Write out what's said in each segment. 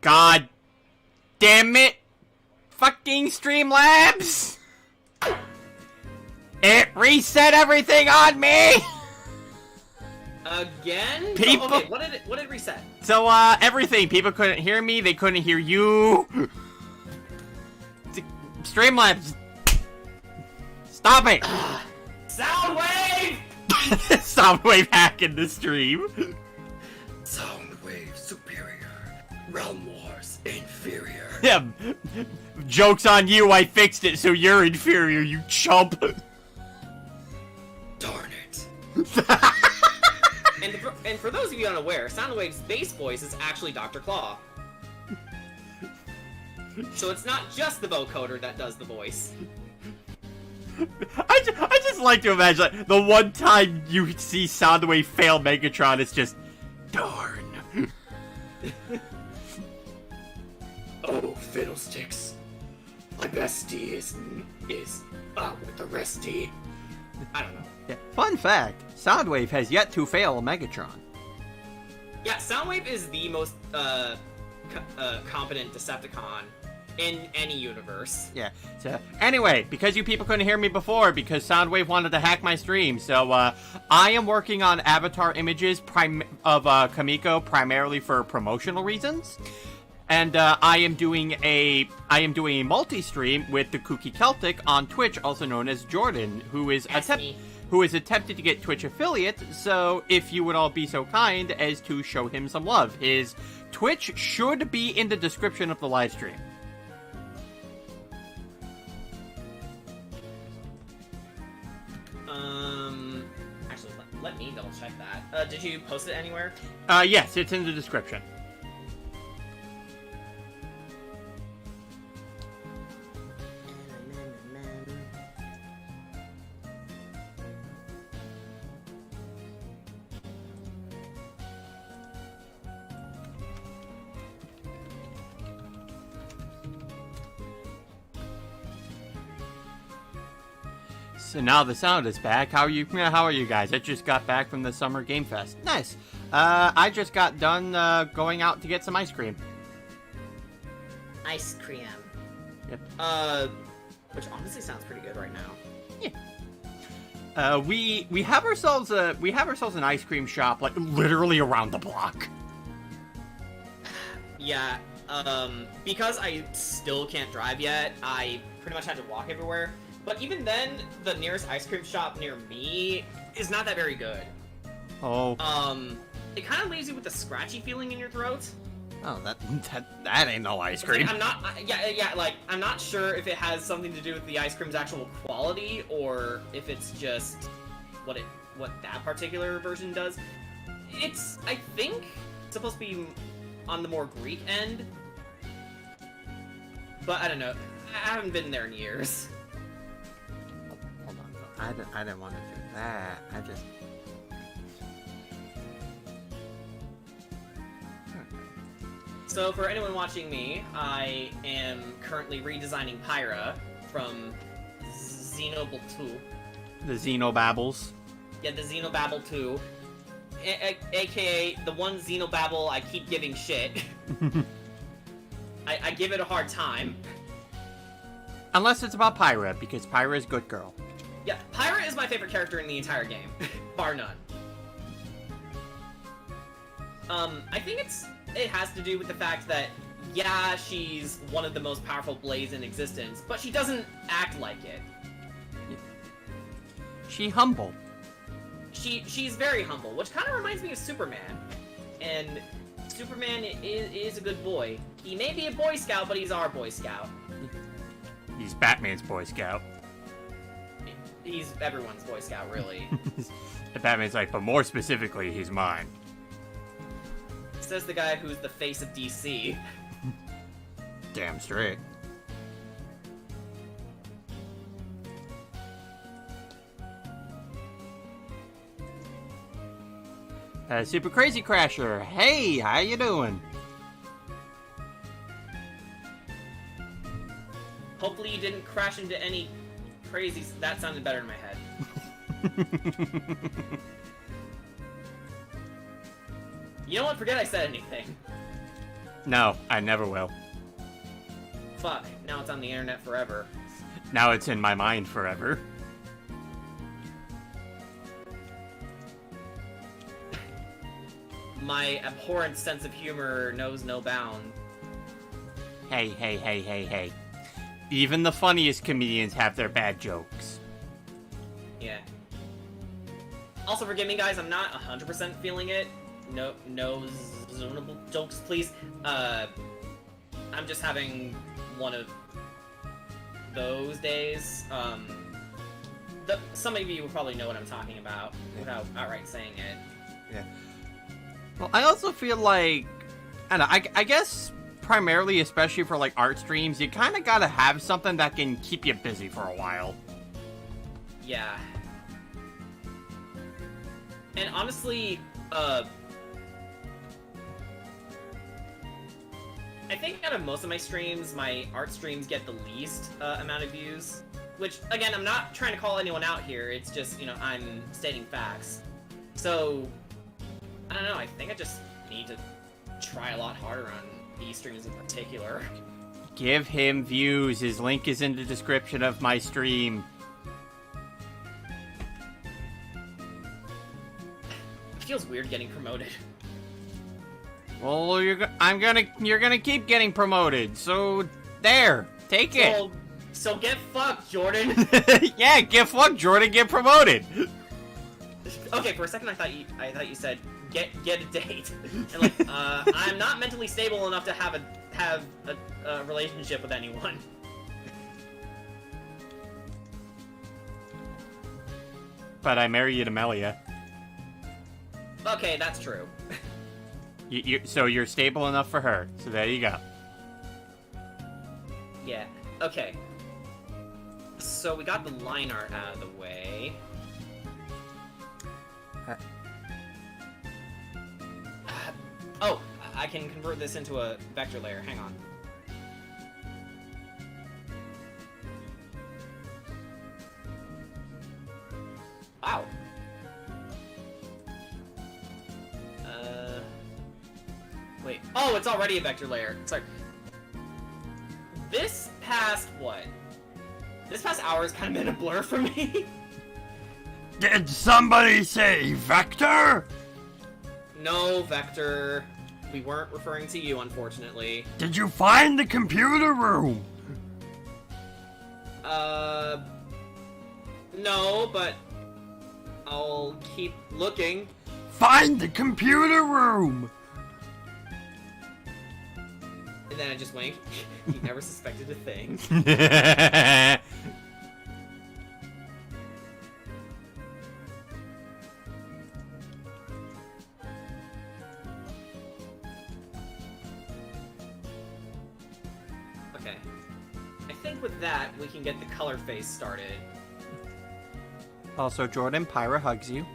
God damn it! Fucking Streamlabs! It reset everything on me! Again? People... So, okay, what did it reset? So, everything. People couldn't hear me, they couldn't hear you. Streamlabs! Stop it! Soundwave! Soundwave hacking the stream. Soundwave superior. Realm Wars inferior. Yeah, joke's on you, I fixed it so you're inferior, you chump. Darn it. And for those of you unaware, Soundwave's bass voice is actually Dr. Claw. So it's not just the vocoder that does the voice. I just like to imagine, like, the one time you see Soundwave fail Megatron, it's just, darn. Oh, fiddlesticks. My bestie is out with the restie. I don't know. Yeah. Fun fact, Soundwave has yet to fail Megatron. Yeah, Soundwave is the most competent Decepticon in any universe. Yeah, so anyway, because you people couldn't hear me before, because Soundwave wanted to hack my stream, so I am working on avatar images of Kamiko primarily for promotional reasons. And I am doing a multi-stream with the KookyCeltic on Twitch, also known as Jordan, who is attempted to get Twitch affiliate. So if you would all be so kind as to show him some love, his Twitch should be in the description of the live stream. Actually, let me double check that. Did you post it anywhere? Yes, it's in the description. So now the sound is back. How are you guys? I just got back from the Summer Game Fest. Nice. I just got done going out to get some ice cream. Ice cream. Yep. Which honestly sounds pretty good right now. Yeah. We have ourselves an ice cream shop like literally around the block. Yeah. Because I still can't drive yet, I pretty much had to walk everywhere. But even then, the nearest ice cream shop near me is not that very good. Oh. It kind of leaves you with a scratchy feeling in your throat. Oh, that ain't no ice cream. Like, I'm not sure if it has something to do with the ice cream's actual quality, or if it's just what that particular version does. It's, I think, supposed to be on the more Greek end. But I don't know. I haven't been there in years. Hold on, I didn't want to do that. I just... So for anyone watching me, I am currently redesigning Pyra from Xenobabble 2. The Xenobabbles. Yeah, the Xenobabble 2. AKA the one Xenobabble I keep giving shit. I give it a hard time. Unless it's about Pyra, because Pyra is good girl. Yeah, Pyra is my favorite character in the entire game, bar none. I think it has to do with the fact that, yeah, she's one of the most powerful blades in existence, but she doesn't act like it. She's humble. She's very humble, which kind of reminds me of Superman. And Superman is a good boy. He may be a Boy Scout, but he's our Boy Scout. He's Batman's Boy Scout. He's everyone's Boy Scout, really. Batman's like, but more specifically, he's mine. Says the guy who's the face of DC. Damn straight. Super Crazy Crasher, hey, how you doing? Hopefully you didn't crash into any crazy... That sounded better in my head. You know what? Forget I said anything. No, I never will. Fuck, now it's on the internet forever. Now it's in my mind forever. My abhorrent sense of humor knows no bounds. Hey. Even the funniest comedians have their bad jokes. Yeah. Also, forgive me, guys, I'm not 100% feeling it. No zonable jokes, please. I'm just having one of those days. Some of you will probably know what I'm talking about without outright saying it. Yeah. Well, I also feel like, I don't know, I guess primarily, especially for like art streams, you kind of gotta have something that can keep you busy for a while. Yeah. And honestly, I think out of most of my streams, my art streams get the least amount of views. Which, again, I'm not trying to call anyone out here, it's just, you know, I'm stating facts. So, I don't know, I think I just need to try a lot harder on these streams in particular. Give him views. His link is in the description of my stream. It feels weird getting promoted. Well, you're gonna keep getting promoted. So there, take it. So get fucked, Jordan. Yeah, get fucked, Jordan. Get promoted. Okay, for a second I thought you said get a date. And like, I'm not mentally stable enough to have a relationship with anyone. But I marry you to Melia. Okay, that's true. So you're stable enough for her. So there you go. Yeah. Okay. So we got the line art out of the way. Oh, I can convert this into a vector layer. Hang on. Wow. Wait. Oh, it's already a vector layer. Sorry. This past hour has kind of been a blur for me. Did somebody say vector? No, Vector. We weren't referring to you, unfortunately. Did you find the computer room? No, but I'll keep looking. Find the computer room! And then I just winked. You never suspected a thing. Okay. I think with that, we can get the color phase started. Also, Jordan, Pyra hugs you.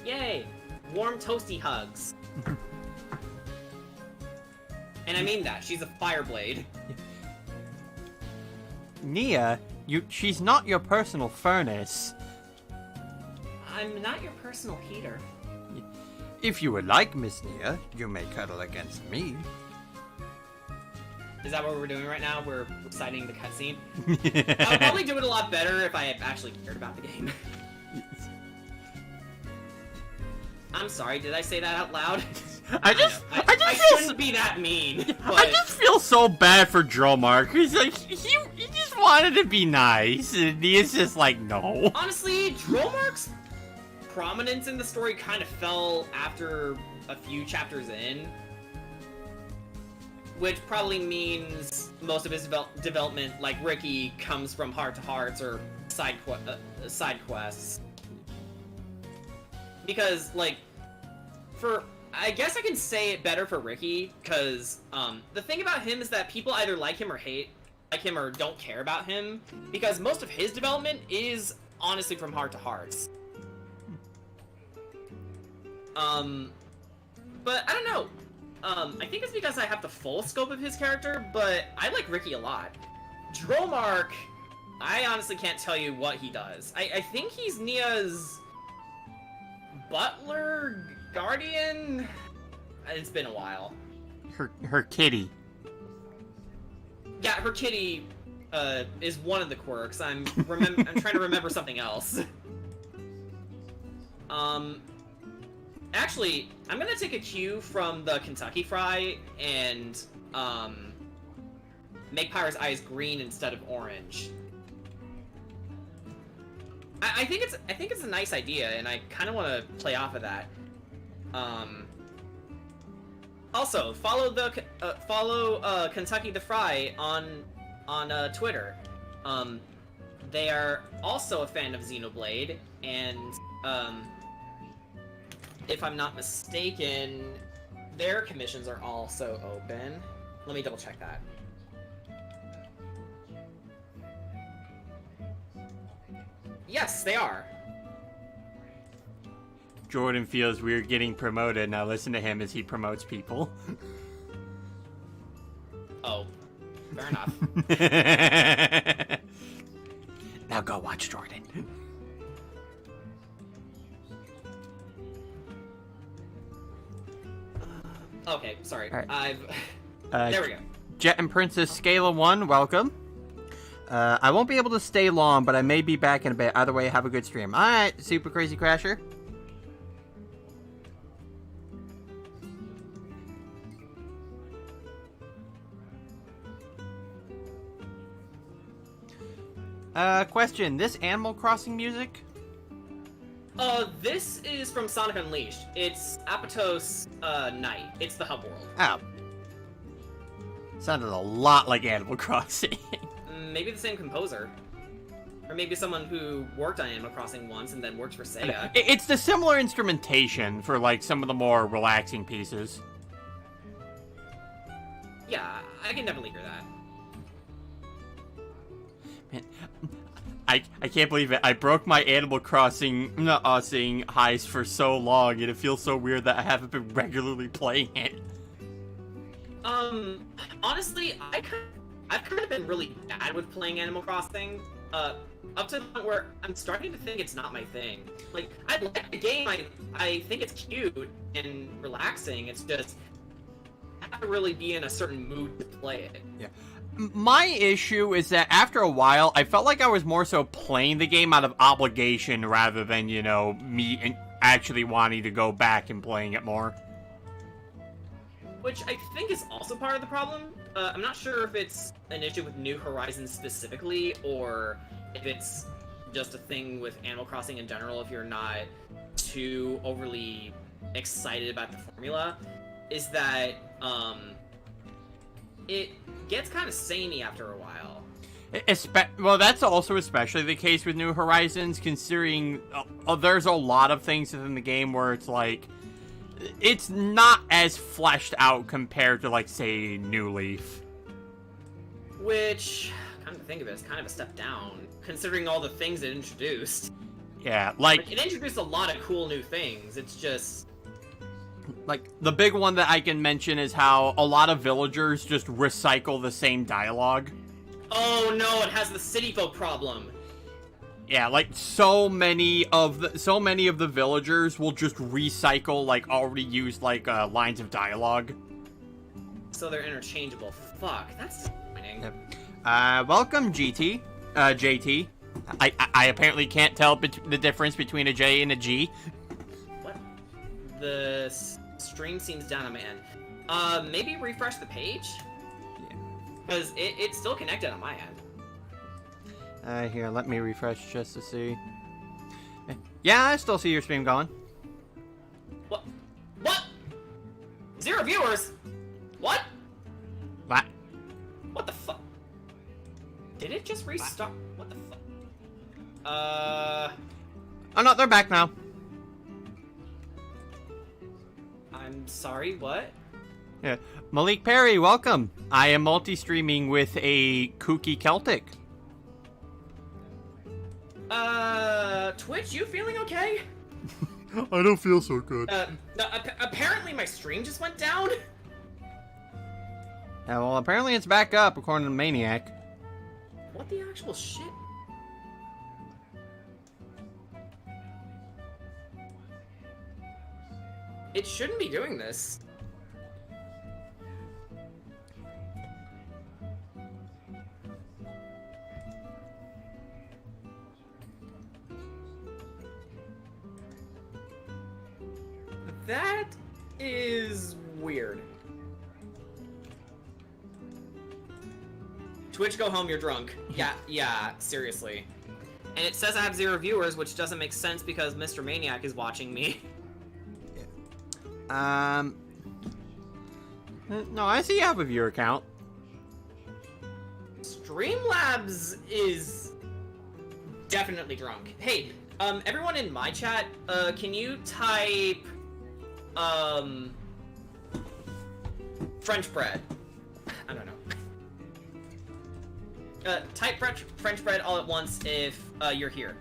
Yay! Warm, toasty hugs. And I mean that. She's a fireblade. Nia, she's not your personal furnace. I'm not your personal heater. If you would like, Miss Nia, you may cuddle against me. Is that what we're doing right now? We're reciting the cutscene? I would probably do it a lot better if I had actually cared about the game. I'm sorry, did I say that out loud? I shouldn't be that mean. But... I just feel so bad for Dromark. He's like, he just wanted to be nice, and he's just like, no. Honestly, Dromark's prominence in the story kind of fell after a few chapters in. Which probably means most of his development, like Ricky, comes from heart-to-hearts or side quests. Because, like, I guess I can say it better for Ricky, because the thing about him is that people either like him or don't care about him, because most of his development is honestly from heart-to-hearts. But I don't know. I think it's because I have the full scope of his character, but I like Ricky a lot. Dromark, I honestly can't tell you what he does. I think he's Nia's butler, guardian? It's been a while. Her kitty. Yeah, her kitty is one of the quirks. I'm trying to remember something else. Actually, I'm gonna take a cue from the Kentucky Fry and make Pyra's eyes green instead of orange. I think it's a nice idea, and I kind of want to play off of that. Also, follow Kentucky the Fry on Twitter. They are also a fan of Xenoblade, and if I'm not mistaken, their commissions are also open. Let me double check that. Yes, they are. Jordan feels weird getting promoted. Now listen to him as he promotes people. Oh, fair enough. Now go watch Jordan. Okay, sorry. All right. There we go. Jet and Princess Scala 1, welcome. I won't be able to stay long, but I may be back in a bit. Either way, have a good stream. Alright, Super Crazy Crasher. Question. This Animal Crossing music? This is from Sonic Unleashed. It's Apatos, Night. It's the hub world. Oh. Sounded a lot like Animal Crossing. Maybe the same composer. Or maybe someone who worked on Animal Crossing once and then worked for Sega. It's the similar instrumentation for, like, some of the more relaxing pieces. Yeah, I can definitely hear that. Man, I can't believe it. I broke my Animal Crossing saying highs for so long, and it feels so weird that I haven't been regularly playing it. Honestly, I've kind of been really bad with playing Animal Crossing, up to the point where I'm starting to think it's not my thing. Like, I like the game, I think it's cute and relaxing, it's just, I have to really be in a certain mood to play it. Yeah. My issue is that after a while, I felt like I was more so playing the game out of obligation rather than, you know, me actually wanting to go back and playing it more. Which I think is also part of the problem. I'm not sure if it's an issue with New Horizons specifically, or if it's just a thing with Animal Crossing in general, if you're not too overly excited about the formula, is that, it gets kind of samey after a while. Well, that's also especially the case with New Horizons, considering there's a lot of things within the game where it's like, it's not as fleshed out compared to, like, say, New Leaf. Which, come to think of it, is kind of a step down, considering all the things it introduced. Yeah, like it introduced a lot of cool new things, it's just... Like, the big one that I can mention is how a lot of villagers just recycle the same dialogue. Oh no, it has the city folk problem! Yeah, like, so many of the villagers will just recycle, like, already used, like, lines of dialogue. So they're interchangeable. Fuck, that's disappointing. Yep. Welcome, JT. I apparently can't tell the difference between a J and a G. What? The stream seems down on my end. Maybe refresh the page? Yeah. Because it's still connected on my end. Here, let me refresh just to see. Yeah, I still see your stream going. What? What? 0 viewers? What? What? What the fuck? Did it just restart? What the fuck? Oh no, they're back now. I'm sorry, what? Yeah. Malik Perry, welcome. I am multi-streaming with a KookyCeltic. Twitch, you feeling okay? I don't feel so good. No, apparently my stream just went down? Yeah, well, apparently it's back up, according to Maniac. What the actual shit? It shouldn't be doing this. That is weird. Twitch, go home, you're drunk. Yeah, seriously. And it says I have 0 viewers, which doesn't make sense because Mr. Maniac is watching me. No, I see you have a viewer count. Streamlabs is definitely drunk. Hey, everyone in my chat, can you type, French bread? I don't know. Type French bread all at once if, you're here.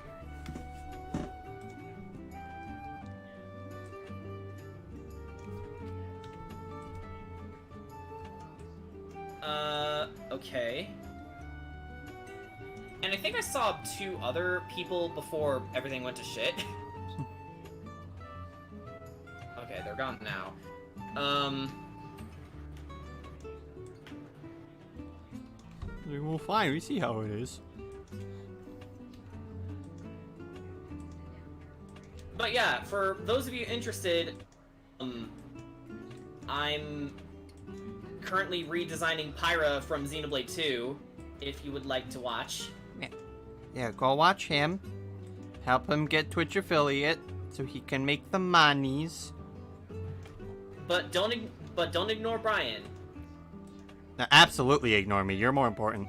Okay. And I think I saw 2 other people before everything went to shit. Okay, they're gone now. Well, fine, we see how it is. But yeah, for those of you interested, I'm currently redesigning Pyra from Xenoblade 2, if you would like to watch. Yeah, go watch him. Help him get Twitch affiliate so he can make the monies. But don't ignore Brian. Now, absolutely ignore me. You're more important.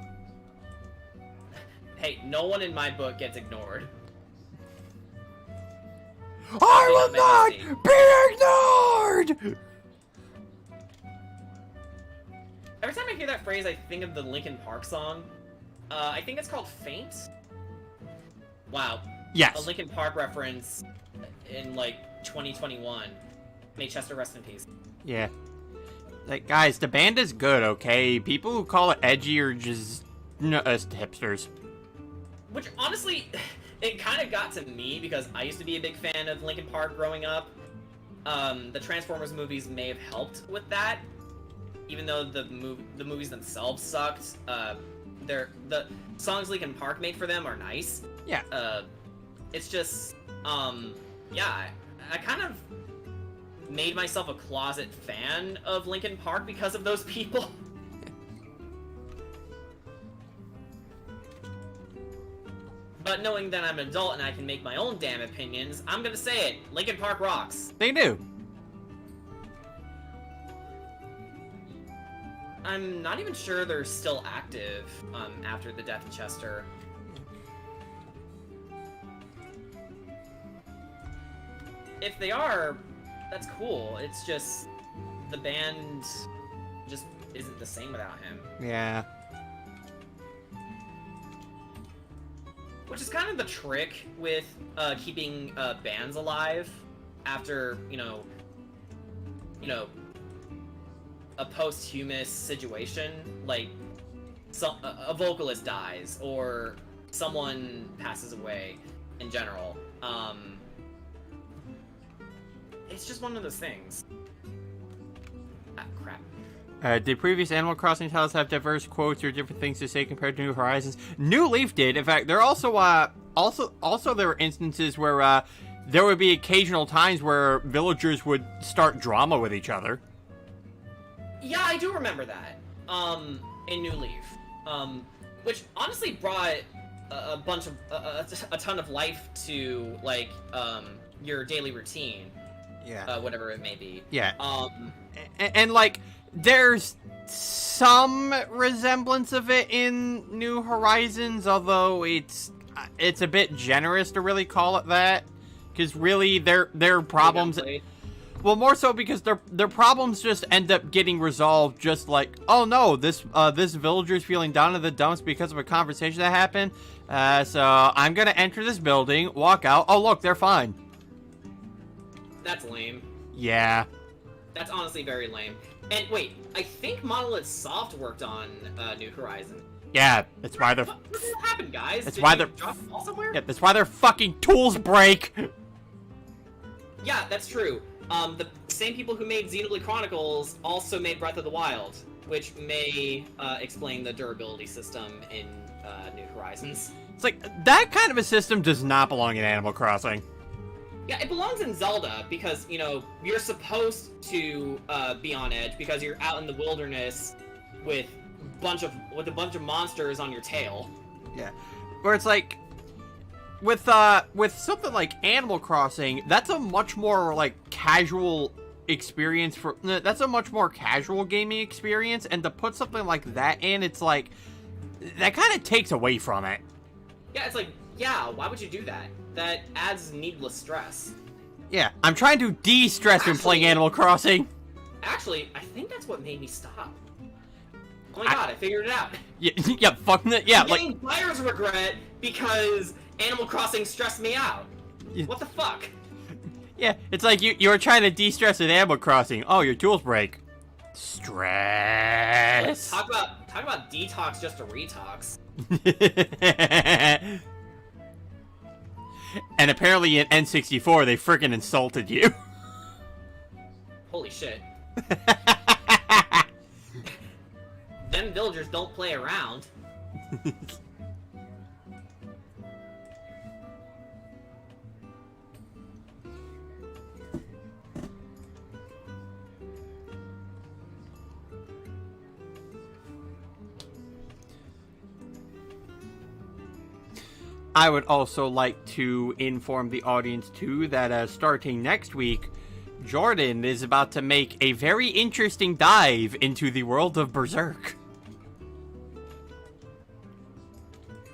Hey, no one in my book gets ignored. I will not be ignored! Every time I hear that phrase, I think of the Linkin Park song. I think it's called Faint. Wow. Yes. A Linkin Park reference in, like, 2021. May Chester rest in peace. Yeah. Like, guys, the band is good, okay? People who call it edgy are just hipsters. Which, honestly, it kind of got to me because I used to be a big fan of Linkin Park growing up. The Transformers movies may have helped with that. Even though the movies themselves sucked, the songs Linkin Park made for them are nice. Yeah. It's just, yeah, I kind of made myself a closet fan of Linkin Park because of those people. But knowing that I'm an adult and I can make my own damn opinions, I'm gonna say it. Linkin Park rocks. They do. I'm not even sure they're still active, after the death of Chester. If they are, that's cool. It's just, the band just isn't the same without him. Yeah. Which is kind of the trick with, keeping, bands alive after, you know, a posthumous situation, like a vocalist dies or someone passes away in general. It's just one of those things. Ah, crap. Did previous Animal Crossing titles have diverse quotes or different things to say compared to New Horizons? New Leaf did. In fact, there also there were instances where there would be occasional times where villagers would start drama with each other. Yeah, I do remember that. In New Leaf. Which honestly brought a ton of life to, like, your daily routine. Yeah. Whatever it may be. Yeah. And like, there's some resemblance of it in New Horizons, although it's a bit generous to really call it that, because really their problems. Well, more so because their problems just end up getting resolved. Just like, oh no, this villager's feeling down in the dumps because of a conversation that happened. So I'm gonna enter this building, walk out. Oh look, they're fine. That's lame. Yeah. That's honestly very lame. And wait, I think Monolith Soft worked on New Horizons. Yeah, that's why they're. What happened, guys? That's Did why you they're. drop the ball somewhere? Yeah, that's why their fucking tools break. Yeah, that's true. The same people who made Xenoblade Chronicles also made Breath of the Wild, which may explain the durability system in New Horizons. It's like, that kind of a system does not belong in Animal Crossing. Yeah, it belongs in Zelda because, you know, you're supposed to be on edge because you're out in the wilderness with a bunch of monsters on your tail. Yeah. Where it's like with something like Animal Crossing, that's a much more like casual experience that's a much more casual gaming experience, and to put something like that in, it's like that kind of takes away from it. Yeah, it's like, yeah, why would you do that? That adds needless stress. Yeah, I'm trying to de-stress when playing Animal Crossing. Actually, I think that's what made me stop. Oh my god, I figured it out. Yeah, fuck that. Yeah, I'm getting buyer's regret because Animal Crossing stressed me out. What the fuck? Yeah, it's like you were trying to de-stress with Animal Crossing. Oh, your tools break. Stress. Talk about detox just a retox. And apparently in N64 they freaking insulted you. Holy shit. Them villagers don't play around. I would also like to inform the audience, too, that starting next week, Jordan is about to make a very interesting dive into the world of Berserk.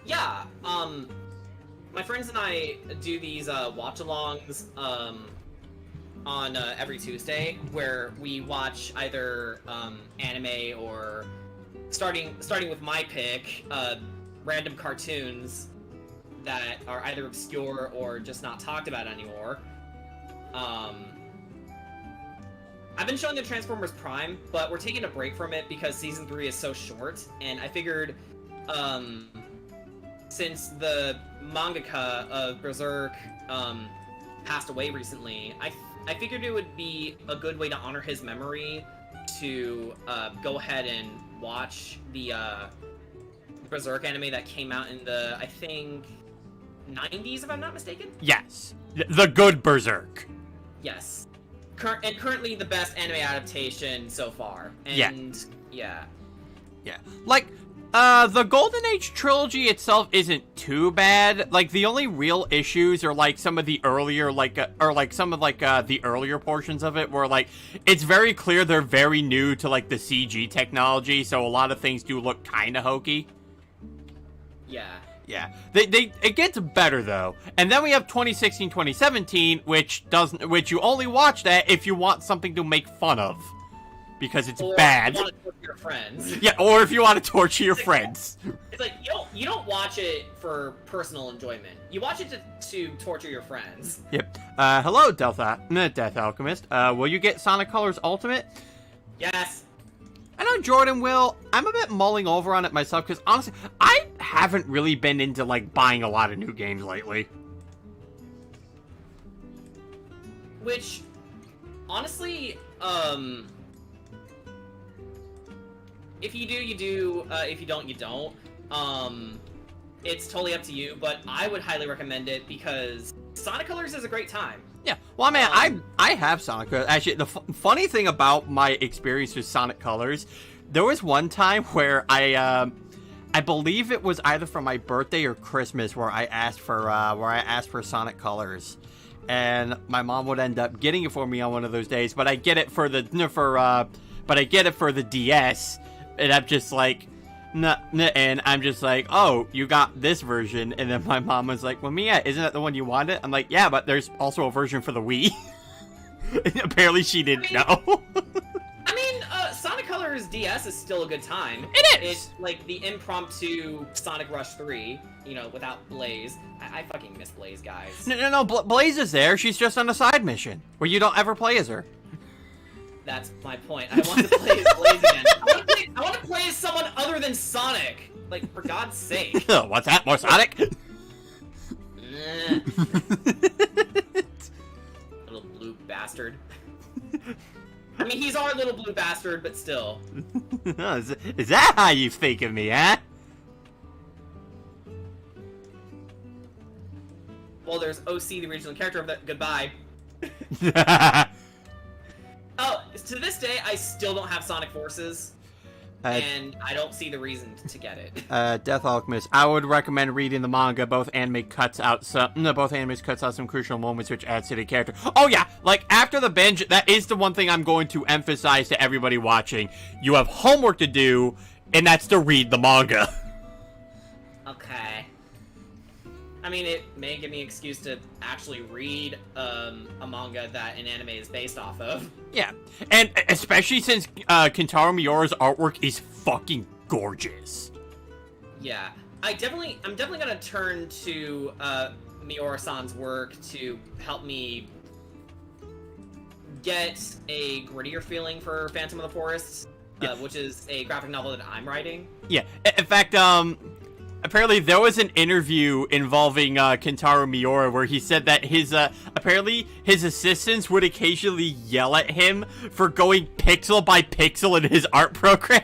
Yeah, my friends and I do these watch-alongs on every Tuesday, where we watch either anime or, starting with my pick, random cartoons that are either obscure or just not talked about anymore. I've been showing the Transformers Prime, but we're taking a break from it because Season 3 is so short, and I figured, since the mangaka of Berserk, passed away recently, I figured it would be a good way to honor his memory to, go ahead and watch the, Berserk anime that came out in the, I think, 90s, if I'm not mistaken? Yes. The good Berserk. Yes. And currently the best anime adaptation so far. And, yeah. Like, the Golden Age trilogy itself isn't too bad. Like, the only real issues are, like, some of the earlier, the earlier portions of it where, like, it's very clear they're very new to, like, the CG technology, so a lot of things do look kind of hokey. Yeah. Yeah, it gets better though, and then we have 2016-2017, which you only watch that if you want something to make fun of, because it's bad. Or if you want to torture your friends. Yeah, or if you want to torture your friends. It's like you don't watch it for personal enjoyment. You watch it to torture your friends. Yep. Hello, Death Alchemist. Will you get Sonic Colors Ultimate? Yes. I know Jordan will. I'm a bit mulling over on it myself, because honestly, I haven't really been into, like, buying a lot of new games lately. Which, honestly, if you do, you do. If you don't, you don't. It's totally up to you, but I would highly recommend it because Sonic Colors is a great time. Yeah, well, I mean, I have Sonic Colors. Actually, the funny thing about my experience with Sonic Colors, there was one time where I believe it was either for my birthday or Christmas where I asked for Sonic Colors, and my mom would end up getting it for me on one of those days. But I get it for the DS, and I'm just like, nah, and I'm just like, oh, you got this version, and then my mom was like, well, Mia, isn't that the one you wanted? I'm like, yeah, but there's also a version for the Wii. Apparently she didn't know. I mean, Sonic Colors DS is still a good time. It is! It's like the impromptu Sonic Rush 3, you know, without Blaze. I fucking miss Blaze, guys. No, Blaze is there. She's just on a side mission, where you don't ever play as her. That's my point. I want to play as Blaze again. I want to play as someone other than Sonic. Like, for God's sake. What's that? More Sonic? Little blue bastard. I mean, he's our little blue bastard, but still. Is that how you think of me, huh? Well, well, there's OC, the original character of that. Goodbye. Oh, to this day, I still don't have Sonic Forces, and I don't see the reason to get it. Death Alchemist. I would recommend reading the manga. Both animes cuts out some crucial moments which adds to the character. Oh yeah, like after the binge, that is the one thing I'm going to emphasize to everybody watching. You have homework to do, and that's to read the manga. Okay. I mean, it may give me an excuse to actually read a manga that an anime is based off of. Yeah, and especially since Kentaro Miura's artwork is fucking gorgeous. Yeah, I'm definitely gonna turn to Miura-san's work to help me get a grittier feeling for Phantom of the Forest, which is a graphic novel that I'm writing. Yeah, in fact, apparently there was an interview involving Kentaro Miura where he said that his apparently his assistants would occasionally yell at him for going pixel by pixel in his art program.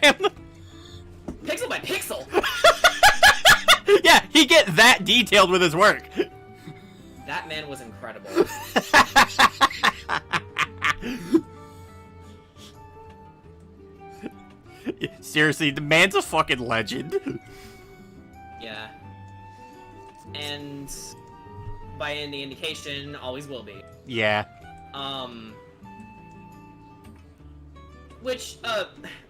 Pixel by pixel? Yeah, he get that detailed with his work. That man was incredible. Seriously, the man's a fucking legend. Yeah. And by any indication, always will be. Yeah. Which,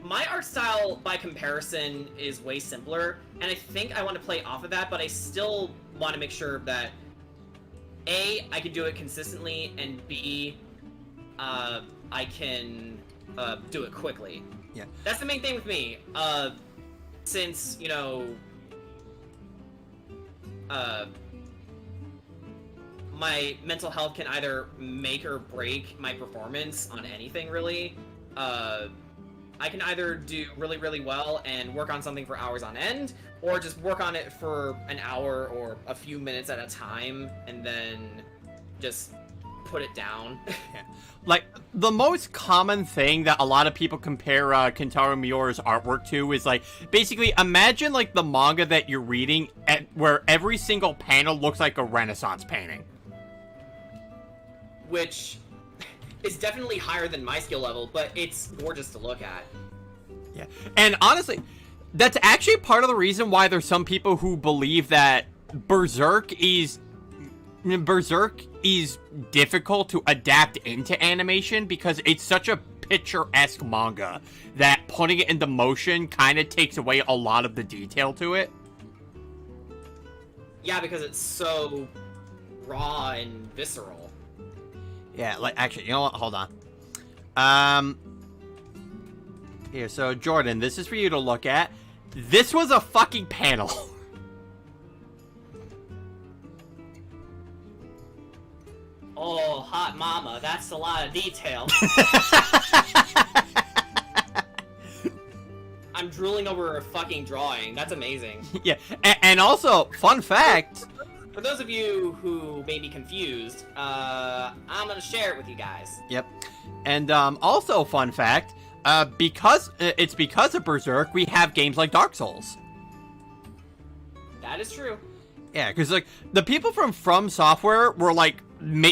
my art style, by comparison, is way simpler, and I think I want to play off of that, but I still want to make sure that, A, I can do it consistently, and B, I can, do it quickly. Yeah. That's the main thing with me. Since, you know, my mental health can either make or break my performance on anything, really. I can either do really, really well and work on something for hours on end, or just work on it for an hour or a few minutes at a time, and then just put it down. Like, the most common thing that a lot of people compare Kentaro Miura's artwork to is, like, basically, imagine, like, the manga that you're reading where every single panel looks like a Renaissance painting. Which is definitely higher than my skill level, but it's gorgeous to look at. Yeah, and honestly, that's actually part of the reason why there's some people who believe that Berserk is difficult to adapt into animation because it's such a picturesque manga that putting it into motion kind of takes away a lot of the detail to it. Yeah, because it's so raw and visceral. Yeah, like, actually, you know what? Hold on. Here, so, Jordan, this is for you to look at. This was a fucking panel. Oh, hot mama, that's a lot of detail. I'm drooling over a fucking drawing. That's amazing. Yeah, and also, fun fact... For those of you who may be confused, I'm gonna share it with you guys. Yep. And, also, fun fact, because of Berserk, we have games like Dark Souls. That is true. Yeah, because, like, the people from Software were, like,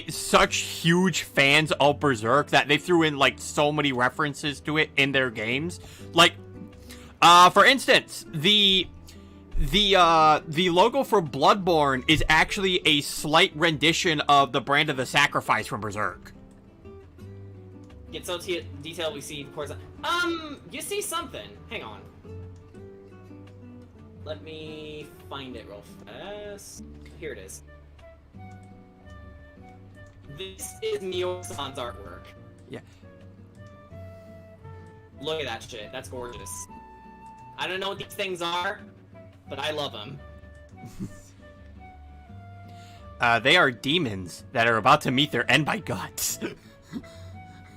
such huge fans of Berserk that they threw in, like, so many references to it in their games. Like, for instance, the logo for Bloodborne is actually a slight rendition of the Brand of the Sacrifice from Berserk. Get so detailed we see, of course. You see something. Hang on. Let me find it real fast. Here it is. This is Miura-san's artwork. Yeah. Look at that shit. That's gorgeous. I don't know what these things are, but I love them. They are demons that are about to meet their end by guts.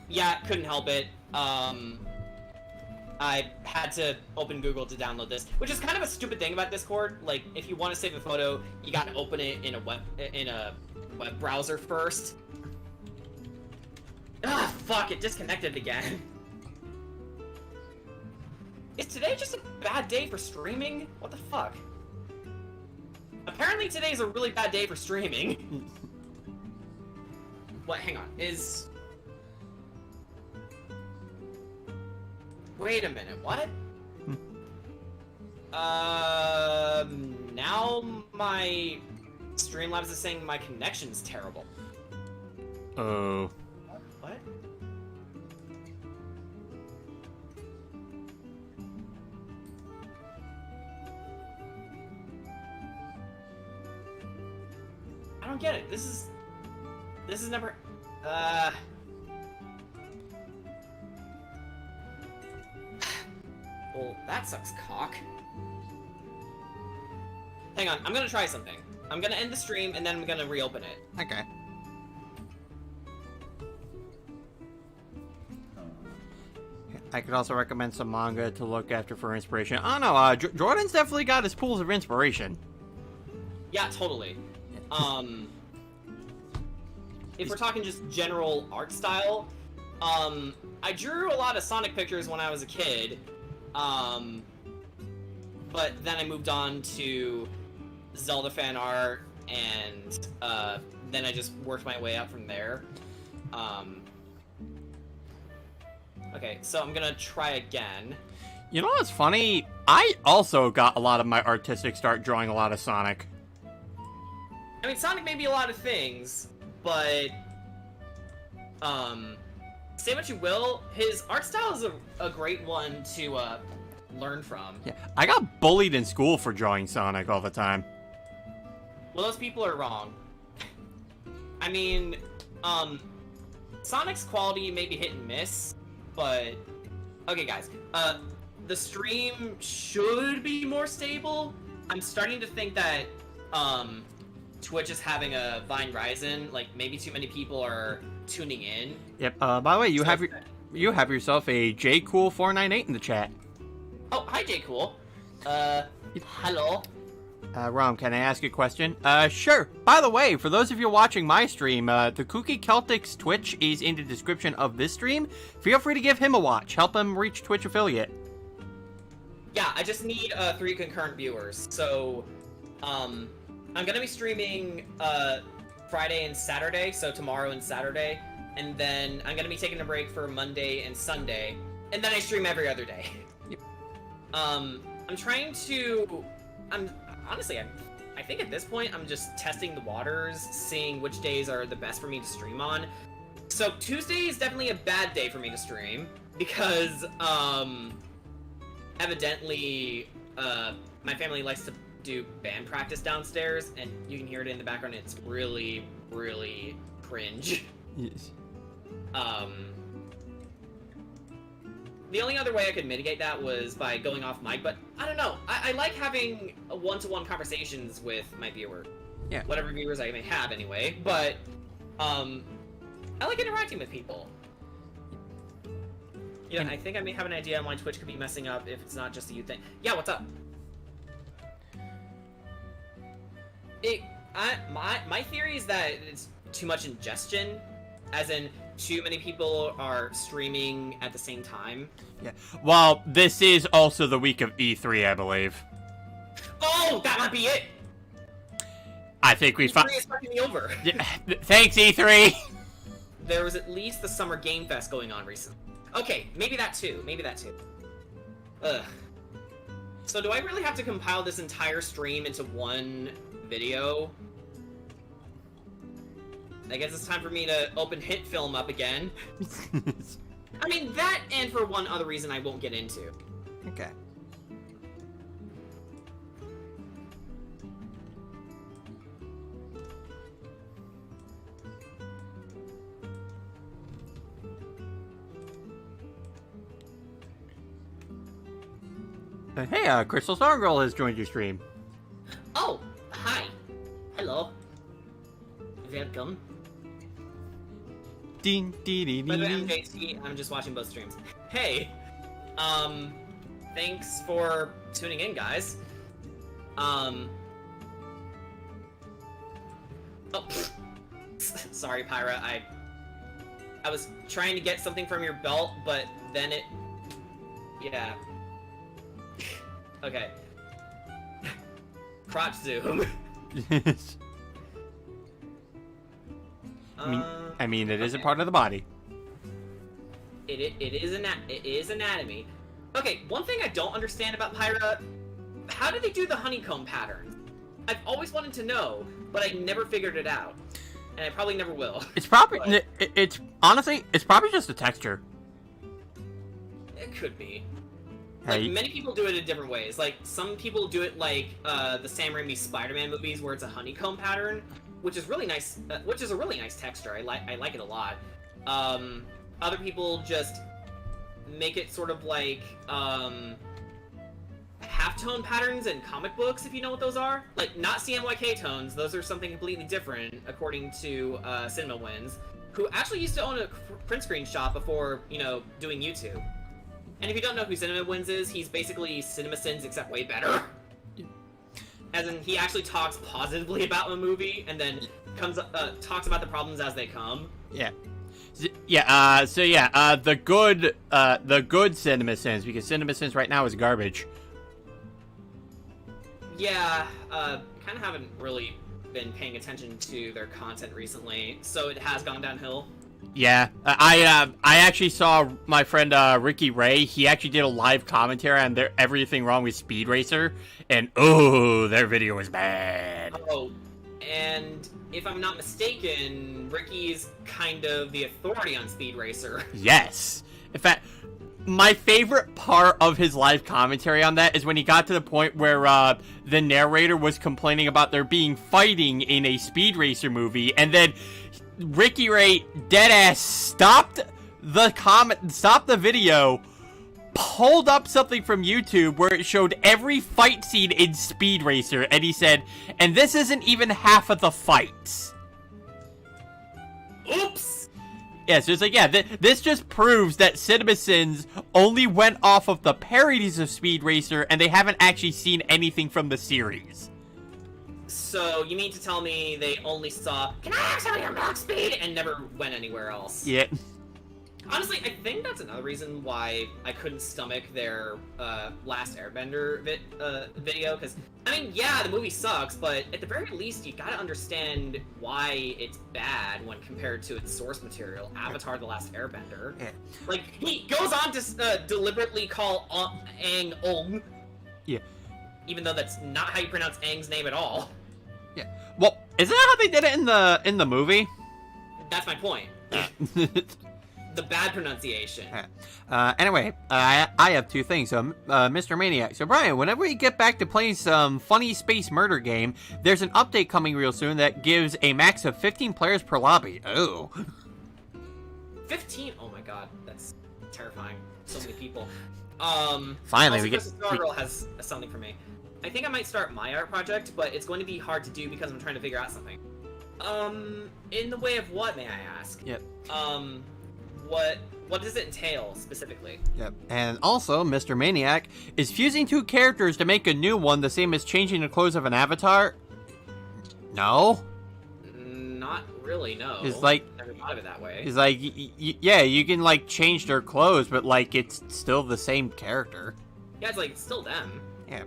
Yeah, couldn't help it. I had to open Google to download this, which is kind of a stupid thing about Discord. Like, if you want to save a photo, you gotta open it in a web browser first. Ah, fuck! It disconnected again. Is today just a bad day for streaming? What the fuck? Apparently today's a really bad day for streaming. What? Hang on. Is... Wait a minute. What? Now my Streamlabs is saying my connection's terrible. Oh. What? I don't get it. This is never... Well, that sucks cock. Hang on, I'm gonna try something. I'm gonna end the stream, and then I'm gonna reopen it. Okay. I could also recommend some manga to look after for inspiration. I don't know, Jordan's definitely got his pools of inspiration. Yeah, totally. If we're talking just general art style, I drew a lot of Sonic pictures when I was a kid, but then I moved on to Zelda fan art, and then I just worked my way up from there. Okay, so I'm gonna try again. You know what's funny? I also got a lot of my artistic start drawing a lot of Sonic. I mean, Sonic may be a lot of things, but, say what you will, his art style is a great one to, learn from. Yeah, I got bullied in school for drawing Sonic all the time. Well, those people are wrong. I mean, Sonic's quality may be hit and miss, but... Okay, guys, the stream should be more stable. I'm starting to think that, Twitch is having a Vine Ryzen, like, maybe too many people are tuning in. Yep, by the way, you have yourself a JCool498 in the chat. Oh, hi, J-Cool. Hello. Rom, can I ask you a question? Sure. By the way, for those of you watching my stream, the KookyCeltic's Twitch is in the description of this stream. Feel free to give him a watch. Help him reach Twitch affiliate. Yeah, I just need 3 concurrent viewers. So, I'm gonna be streaming Friday and Saturday, so tomorrow and Saturday, and then I'm gonna be taking a break for Monday and Sunday, and then I stream every other day. Yep. I'm trying to... Honestly, I think at this point, I'm just testing the waters, seeing which days are the best for me to stream on. So Tuesday is definitely a bad day for me to stream, because, evidently, my family likes to do band practice downstairs, and you can hear it in the background, it's really, really cringe. Yes. The only other way I could mitigate that was by going off mic, but I don't know. I like having one-to-one conversations with my viewer. Yeah. Whatever viewers I may have, anyway. But, I like interacting with people. Yeah, I think I may have an idea on why Twitch could be messing up if it's not just a you thing. Yeah, what's up? My theory is that it's too much ingestion, as in too many people are streaming at the same time. Yeah. Well, this is also the week of E3, I believe. Oh, that might be it. I think we found. E3 is fucking me over. Yeah, thanks, E3. There was at least the Summer Game Fest going on recently. Okay, maybe that too. Maybe that too. Ugh. So do I really have to compile this entire stream into one video? I guess it's time for me to open Hit Film up again. I mean, that and for one other reason I won't get into. Okay. Hey, Crystal Stargirl has joined your stream. Oh, hi. Hello. Welcome. Ding, dee, dee, By the way, I'm ding. JC. I'm just watching both streams. Hey, thanks for tuning in, guys. Oh, sorry, Pyra. I was trying to get something from your belt, but then it... Yeah. Okay. Crotch zoom. Yes. I mean, it is a part of the body. It is anatomy. Okay, one thing I don't understand about Pyra, how do they do the honeycomb pattern? I've always wanted to know, but I never figured it out, and I probably never will. It's probably it's honestly it's probably just a texture. It could be. Like, many people do it in different ways. Like, some people do it like the Sam Raimi Spider-Man movies, where it's a honeycomb pattern, which is really nice. Which is a really nice texture. I like it a lot. Other people just make it sort of like halftone patterns in comic books, if you know what those are. Like, not CMYK tones. Those are something completely different, according to Cinema Wins, who actually used to own a print screen shop before, you know, doing YouTube. And if you don't know who Cinema Wins is, he's basically CinemaSins except way better. As in, he actually talks positively about a movie, and then talks about the problems as they come. Yeah. Yeah, the good CinemaSins, because CinemaSins right now is garbage. Yeah, kind of haven't really been paying attention to their content recently, so it has gone downhill. Yeah, I actually saw my friend Ricky Ray. He actually did a live commentary on everything wrong with Speed Racer, and their video was bad. Oh, and if I'm not mistaken, Ricky's kind of the authority on Speed Racer. Yes. In fact, my favorite part of his live commentary on that is when he got to the point where the narrator was complaining about there being fighting in a Speed Racer movie, and then Ricky Ray deadass stopped the video, pulled up something from YouTube where it showed every fight scene in Speed Racer, and he said, and this isn't even half of the fights. Oops! Yeah, so it's like, yeah, this just proves that CinemaSins only went off of the parodies of Speed Racer, and they haven't actually seen anything from the series. So, you mean to tell me they only saw, can I have some of your milk speed? And never went anywhere else? Yeah. Honestly, I think that's another reason why I couldn't stomach their Last Airbender video, because, I mean, yeah, the movie sucks, but at the very least, you gotta understand why it's bad when compared to its source material, Avatar: The Last Airbender. Yeah. Like, he goes on to deliberately call Aang Ong. Yeah. Even though that's not how you pronounce Aang's name at all. Yeah. Well, isn't that how they did it in the movie? That's my point. The bad pronunciation. Anyway, I have two things. So, Mr. Maniac. So, Brian, whenever we get back to playing some funny space murder game, there's an update coming real soon that gives a max of 15 players per lobby. Oh. 15? Oh my god, that's terrifying. So many people. Finally, also, we get. Stargirl has something for me. I think I might start my art project, but it's going to be hard to do because I'm trying to figure out something. In the way of what, may I ask? Yep. What does it entail, specifically? Yep. And also, Mr. Maniac is fusing two characters to make a new one, the same as changing the clothes of an avatar? No? Not really, no. It's like... Never thought of it that way. It's like, yeah, you can, like, change their clothes, but, like, it's still the same character. Yeah, it's like, it's still them. Yeah.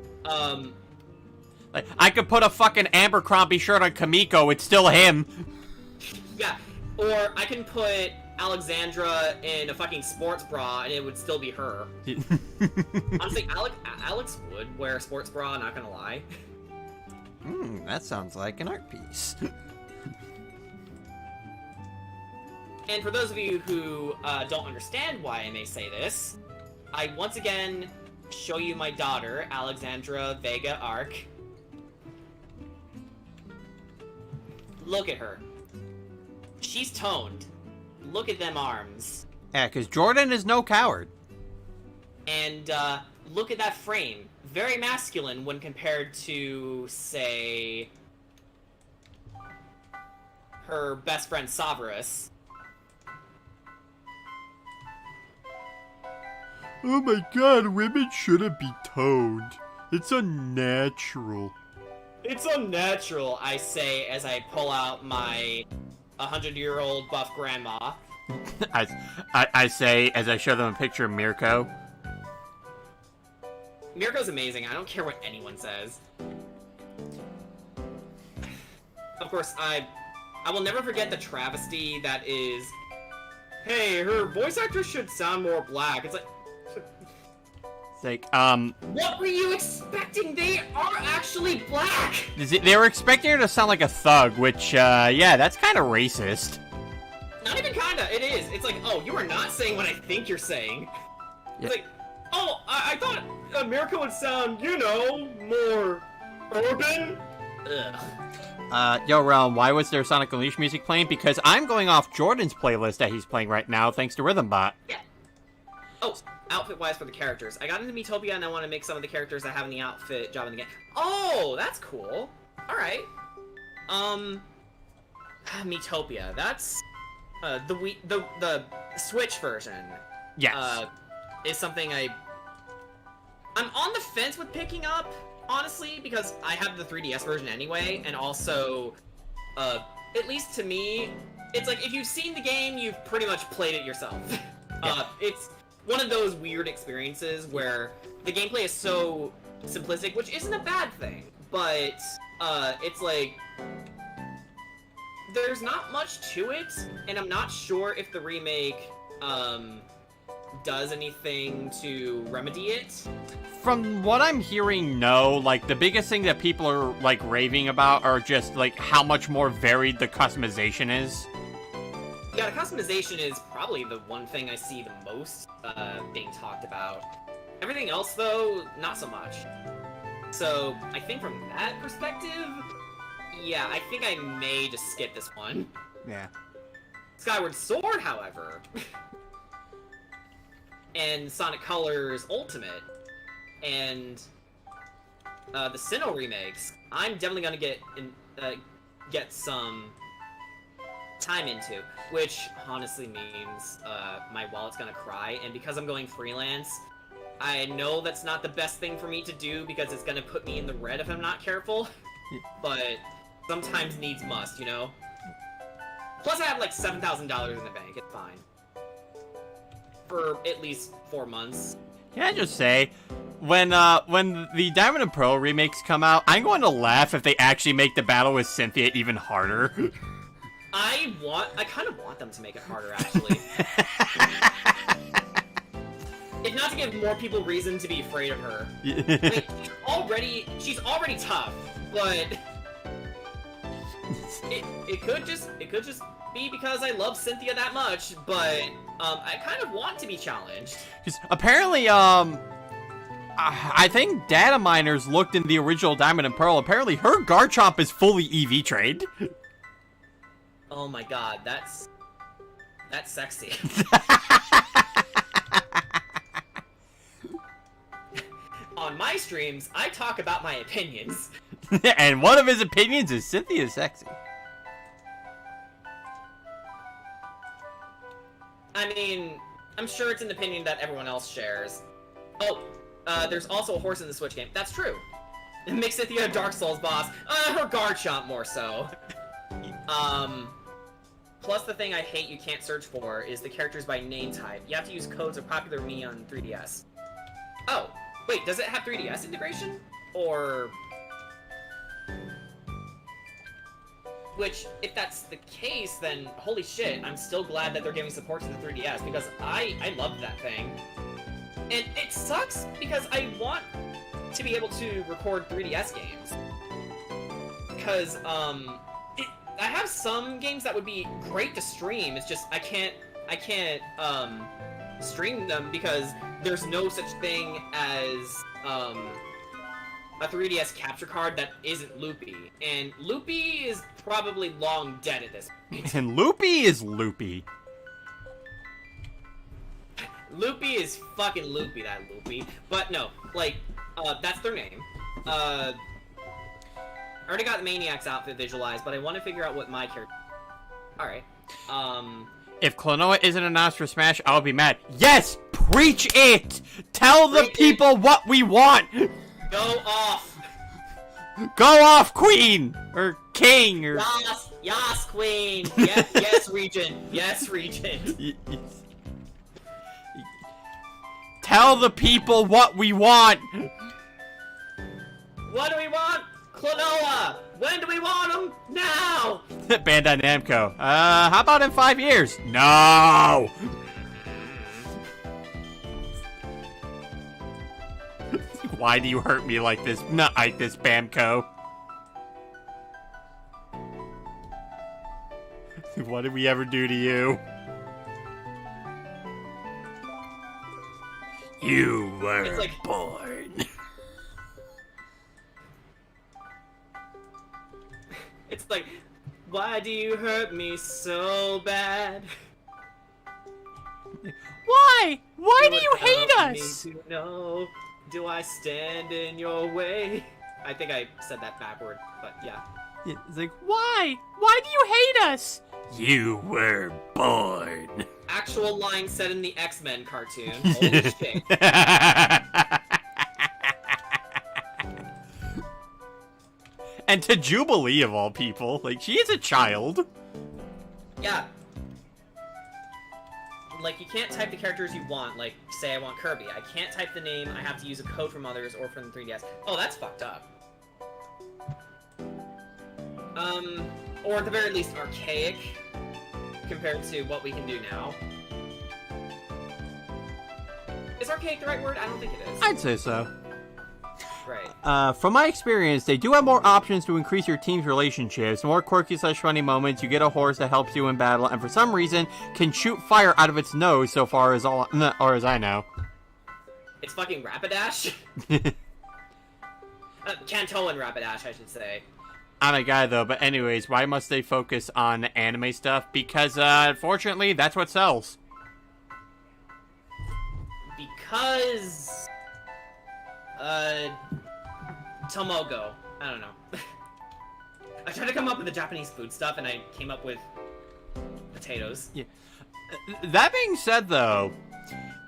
Like, I could put a fucking Abercrombie shirt on Kamiko, it's still him. Yeah, or I can put Alexandra in a fucking sports bra and it would still be her. Honestly, Alex would wear a sports bra, not gonna lie. That sounds like an art piece. And for those of you who don't understand why I may say this, I once again show you my daughter, Alexandra Vega Arc. Look at her. She's toned. Look at them arms. Yeah, because Jordan is no coward. And look at that frame. Very masculine when compared to, say, her best friend Savarus. Oh my god, women shouldn't be toned. It's unnatural. It's unnatural, I say as I pull out my 100-year-old buff grandma. I say as I show them a picture of Mirko. Mirko's amazing. I don't care what anyone says. Of course, I I will never forget the travesty that is, hey, her voice actress should sound more black. It's like, what were you expecting? They are actually black! they were expecting her to sound like a thug, which, yeah, that's kind of racist. Not even kinda, it is. It's like, oh, you are not saying what I think you're saying. Yeah. It's like, oh, I thought America would sound, you know, more urban? Ugh. Yo, Realm, why was there Sonic Unleashed music playing? Because I'm going off Jordan's playlist that he's playing right now, thanks to RhythmBot. Yeah. Oh, outfit-wise for the characters. I got into Miitopia and I want to make some of the characters I have in the outfit job in the game. Oh, that's cool. Alright. Miitopia. That's, the Switch version. Yes. Is something I'm on the fence with picking up, honestly, because I have the 3DS version anyway, and also, at least to me, it's like, if you've seen the game, you've pretty much played it yourself. Yeah. It's one of those weird experiences where the gameplay is so simplistic, which isn't a bad thing, but, it's like, there's not much to it, and I'm not sure if the remake, does anything to remedy it. From what I'm hearing, no. Like, the biggest thing that people are, like, raving about are just, like, how much more varied the customization is. Yeah, the customization is probably the one thing I see the most, being talked about. Everything else, though, not so much. So, I think from that perspective, yeah, I think I may just skip this one. Yeah. Skyward Sword, however, and Sonic Colors Ultimate, and the Sinnoh remakes, I'm definitely gonna get some time into, which honestly means my wallet's gonna cry, and because I'm going freelance, I know that's not the best thing for me to do because it's gonna put me in the red if I'm not careful, but sometimes needs must, you know? Plus I have like $7,000 in the bank, it's fine. For at least 4 months. Can I just say, when the Diamond and Pearl remakes come out, I'm going to laugh if they actually make the battle with Cynthia even harder. I kind of want them to make it harder, actually. If not to give more people reason to be afraid of her. Like, she's already tough, but it could just be because I love Cynthia that much, but I kind of want to be challenged. Because apparently, I think data miners looked in the original Diamond and Pearl. Apparently, her Garchomp is fully EV trained. Oh my god, that's sexy. On my streams, I talk about my opinions. And one of his opinions is Cynthia's sexy. I mean, I'm sure it's an opinion that everyone else shares. Oh, there's also a horse in the Switch game. That's true. It makes Cynthia a Dark Souls boss. Her Garchomp more so. Plus the thing I hate you can't search for is the characters by name type. You have to use codes of popular me on 3DS. Oh, wait, does it have 3DS integration? Or... Which, if that's the case, then holy shit, I'm still glad that they're giving support to the 3DS, because I loved that thing. And it sucks, because I want to be able to record 3DS games. Because, I have some games that would be great to stream, it's just, I can't, stream them because there's no such thing as, a 3DS capture card that isn't Loopy. And Loopy is probably long dead at this point. And Loopy is Loopy. Loopy is fucking Loopy, that Loopy. But no, like, that's their name. I already got the Maniac's outfit visualized, but I want to figure out what my character... Alright. If Klonoa isn't announced for Smash, I'll be mad. Yes! Preach it! Tell the people what we want! Go off! Go off, Queen! Or King, or... Yas, Queen! Yes, Regent! Yes, Regent! Tell the people what we want! What do we want? Klonoa! When do we want them? Now! Bandai Namco. How about in 5 years? No! Why do you hurt me like this? Not like this, Bamco. What did we ever do to you? You were like, born. It's like, why do you hurt me so bad? Why? Why do Would you hate help us? me to know, do I stand in your way? I think I said that backward, but yeah. It's like, why? Why do you hate us? You were born. Actual line said in the X-Men cartoon. Holy shit. And to Jubilee, of all people. Like, she is a child. Yeah. Like, you can't type the characters you want. Like, say I want Kirby. I can't type the name. I have to use a code from others or from the 3DS. Oh, that's fucked up. Or at the very least, archaic compared to what we can do now. Is archaic the right word? I don't think it is. I'd say so. Right. From my experience, they do have more options to increase your team's relationships, more quirky/funny moments. You get a horse that helps you in battle, and for some reason, can shoot fire out of its nose. So far as as I know. It's fucking Rapidash. Kanto and Rapidash, I should say. I'm a guy though, but anyways, why must they focus on anime stuff? Because unfortunately, that's what sells. Because Tomogo. I don't know. I tried to come up with the Japanese food stuff, and I came up with potatoes. Yeah. That being said, though,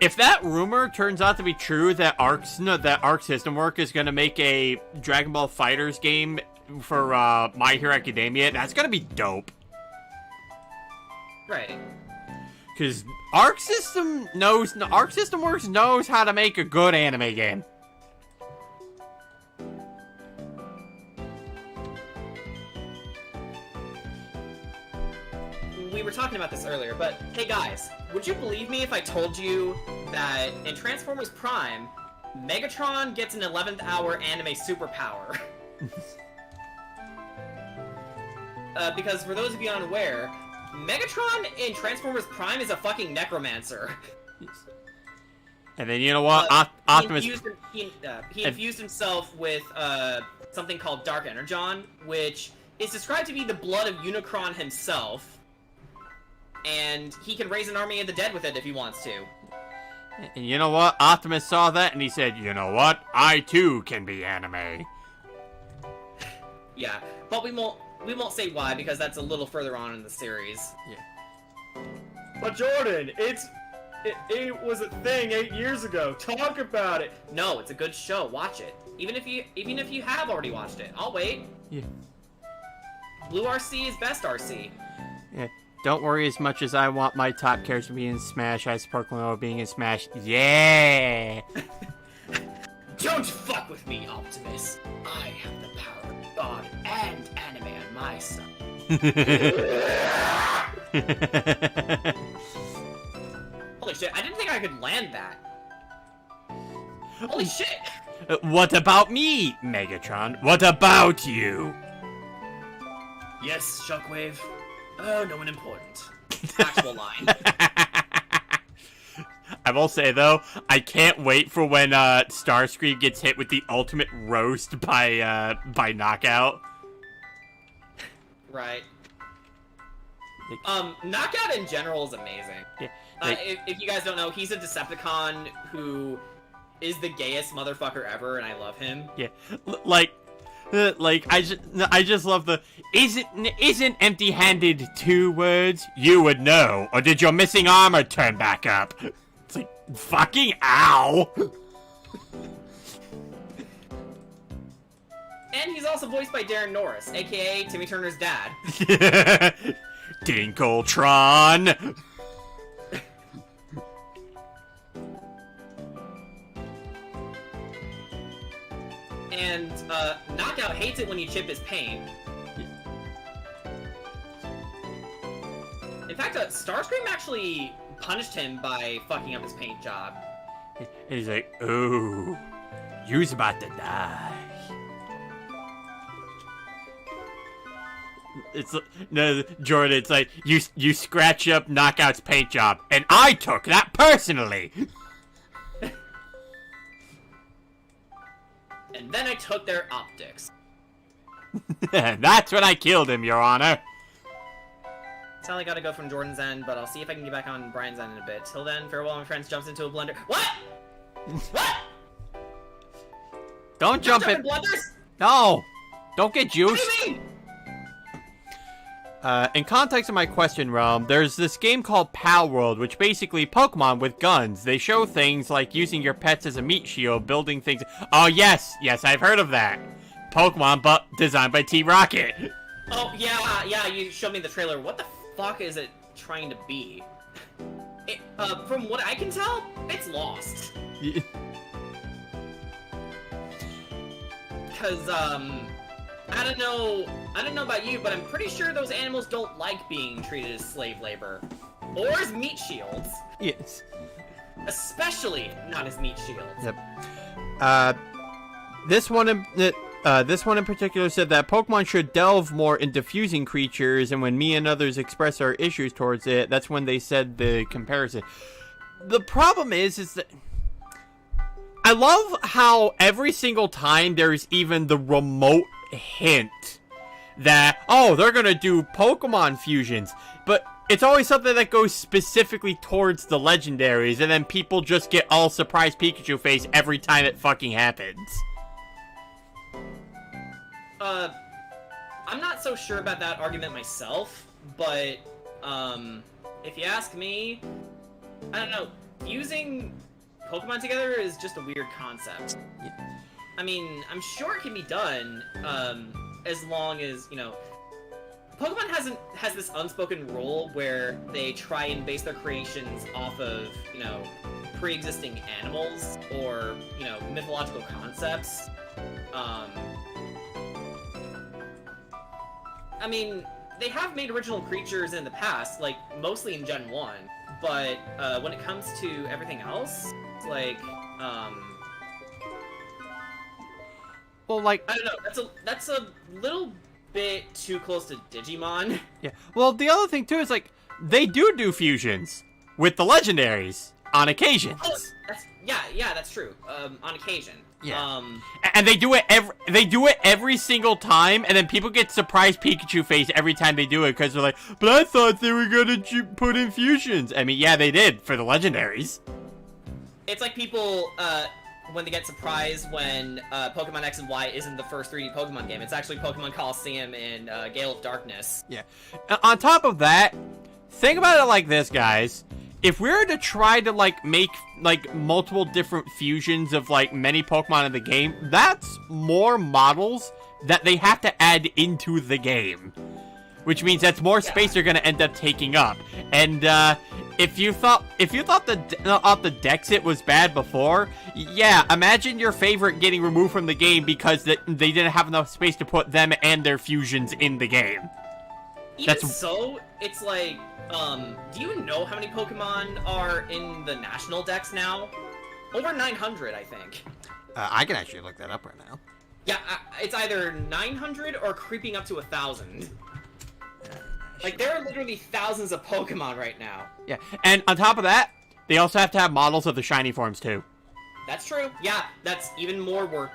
if that rumor turns out to be true, that Arc System Work is going to make a Dragon Ball Fighters game for My Hero Academia, that's going to be dope. Right. Because Arc System Works knows how to make a good anime game. We were talking about this earlier, but hey guys, would you believe me if I told you that in Transformers Prime, Megatron gets an 11th hour anime superpower? Because for those of you unaware, Megatron in Transformers Prime is a fucking necromancer. And then you know what? Optimus. He infused himself with something called Dark Energon, which is described to be the blood of Unicron himself. And he can raise an army of the dead with it if he wants to. And you know what? Optimus saw that and he said, you know what? I too can be anime. Yeah, but we won't say why because that's a little further on in the series. Yeah. But Jordan, it was a thing 8 years ago. Talk about it. No, it's a good show. Watch it. Even if you have already watched it, I'll wait. Yeah. Blue RC is best RC. Yeah. Don't worry as much as I want my top character to be in Smash. I support Kamiko being in Smash. Yeah! Don't fuck with me, Optimus. I have the power of God and anime on my side. Holy shit, I didn't think I could land that. Holy shit! What about me, Megatron? What about you? Yes, Shockwave. Oh, no one important. Actual line. I will say, though, I can't wait for when Starscream gets hit with the ultimate roast by Knockout. Right. Knockout in general is amazing. Yeah, if you guys don't know, he's a Decepticon who is the gayest motherfucker ever, and I love him. Yeah, like I just love the isn't empty-handed 2 words? You would know, or did your missing armor turn back up? It's like fucking ow. And he's also voiced by Darren Norris, aka Timmy Turner's dad. Dinkletron. And Knockout hates it when you chip his paint. In fact, Starscream actually punished him by fucking up his paint job. He's like, "Ooh, you's about to die." It's no, Jordan. It's like you scratch up Knockout's paint job, and I took that personally. And then I took their optics. That's when I killed him, Your Honor. Sadly, gotta go from Jordan's end, but I'll see if I can get back on Brian's end in a bit. Till then, farewell, my friends. Jumps into a blender. What? What? Don't jump in blunders? No, don't get What juiced. do you mean? In context of my question, Realm, there's this game called Pal World, which basically Pokemon with guns. They show things like using your pets as a meat shield, building things. Oh, yes, I've heard of that. Pokemon, but designed by T-Rocket. Oh, yeah, you showed me the trailer. What the fuck is it trying to be? From what I can tell, it's lost. Because, I don't know about you, but I'm pretty sure those animals don't like being treated as slave labor. Or as meat shields. Yes. Especially not as meat shields. Yep. This one in particular said that Pokemon should delve more into fusing creatures, and when me and others express our issues towards it, that's when they said the comparison. The problem is that I love how every single time there's even the remote hint that, oh, they're gonna do Pokemon fusions, but it's always something that goes specifically towards the legendaries, and then people just get all surprised Pikachu face every time it fucking happens. I'm not so sure about that argument myself, but, if you ask me, I don't know, fusing Pokemon together is just a weird concept. Yeah. I mean, I'm sure it can be done, as long as, you know, Pokemon has this unspoken rule where they try and base their creations off of, you know, pre-existing animals or, you know, mythological concepts. I mean, they have made original creatures in the past, like, mostly in Gen 1, but, when it comes to everything else, it's like, Well, like, I don't know, that's a little bit too close to Digimon. yeah. Well, the other thing too is like they do fusions with the legendaries on occasions. Oh, that's true. On occasion. Yeah. And they do it every single time, and then people get surprised Pikachu face every time they do it because they're like, "But I thought they were gonna put in fusions." I mean, yeah, they did for the legendaries. It's like people, when they get surprised when Pokemon X and Y isn't the first 3D Pokemon game. It's actually Pokemon Coliseum and Gale of Darkness. Yeah. On top of that, think about it like this, guys. If we were to try to, like, make, like, multiple different fusions of, like, many Pokemon in the game, that's more models that they have to add into the game. Which means that's more space they're gonna end up taking up. And, if you thought the Dexit was bad before, yeah, imagine your favorite getting removed from the game because they didn't have enough space to put them and their fusions in the game. So, it's like, do you know how many Pokemon are in the National Dex now? Over 900, I think. I can actually look that up right now. Yeah, it's either 900 or creeping up to 1,000. Like, there are literally thousands of Pokemon right now. Yeah, and on top of that, they also have to have models of the shiny forms, too. That's true. Yeah, that's even more work,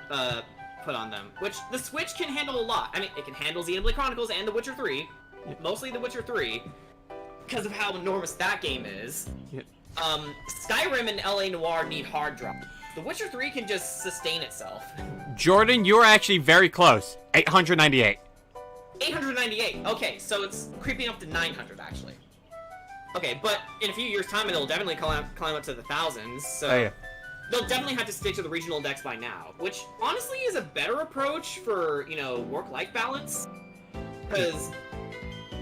put on them. Which, the Switch can handle a lot. I mean, it can handle Xenoblade Chronicles and The Witcher 3. Yeah. Mostly The Witcher 3. Because of how enormous that game is. Yeah. Skyrim and LA Noire need hard drive. The Witcher 3 can just sustain itself. Jordan, you are actually very close. 898. 898. Okay, so it's creeping up to 900, actually. Okay, but in a few years' time, it'll definitely climb up to the thousands, so... Oh, yeah. They'll definitely have to stick to the regional decks by now, which honestly is a better approach for, you know, work-life balance. Because,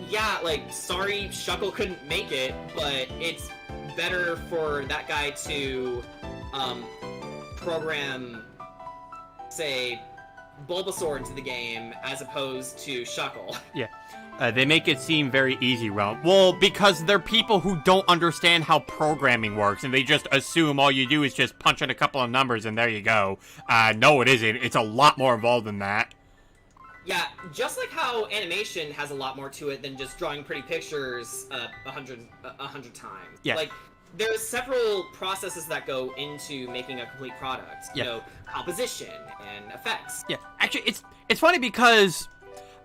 yeah, like, sorry Shuckle couldn't make it, but it's better for that guy to, program, say, Bulbasaur into the game as opposed to Shuckle. Yeah. They make it seem very easy, Realm. Well, because they're people who don't understand how programming works, and they just assume all you do is just punch in a couple of numbers and there you go. No, it isn't. It's a lot more involved than that. Yeah, just like how animation has a lot more to it than just drawing pretty pictures 100 times. Yeah. Like, there's several processes that go into making a complete product. Yeah. You know, composition and effects. Yeah, actually, it's funny because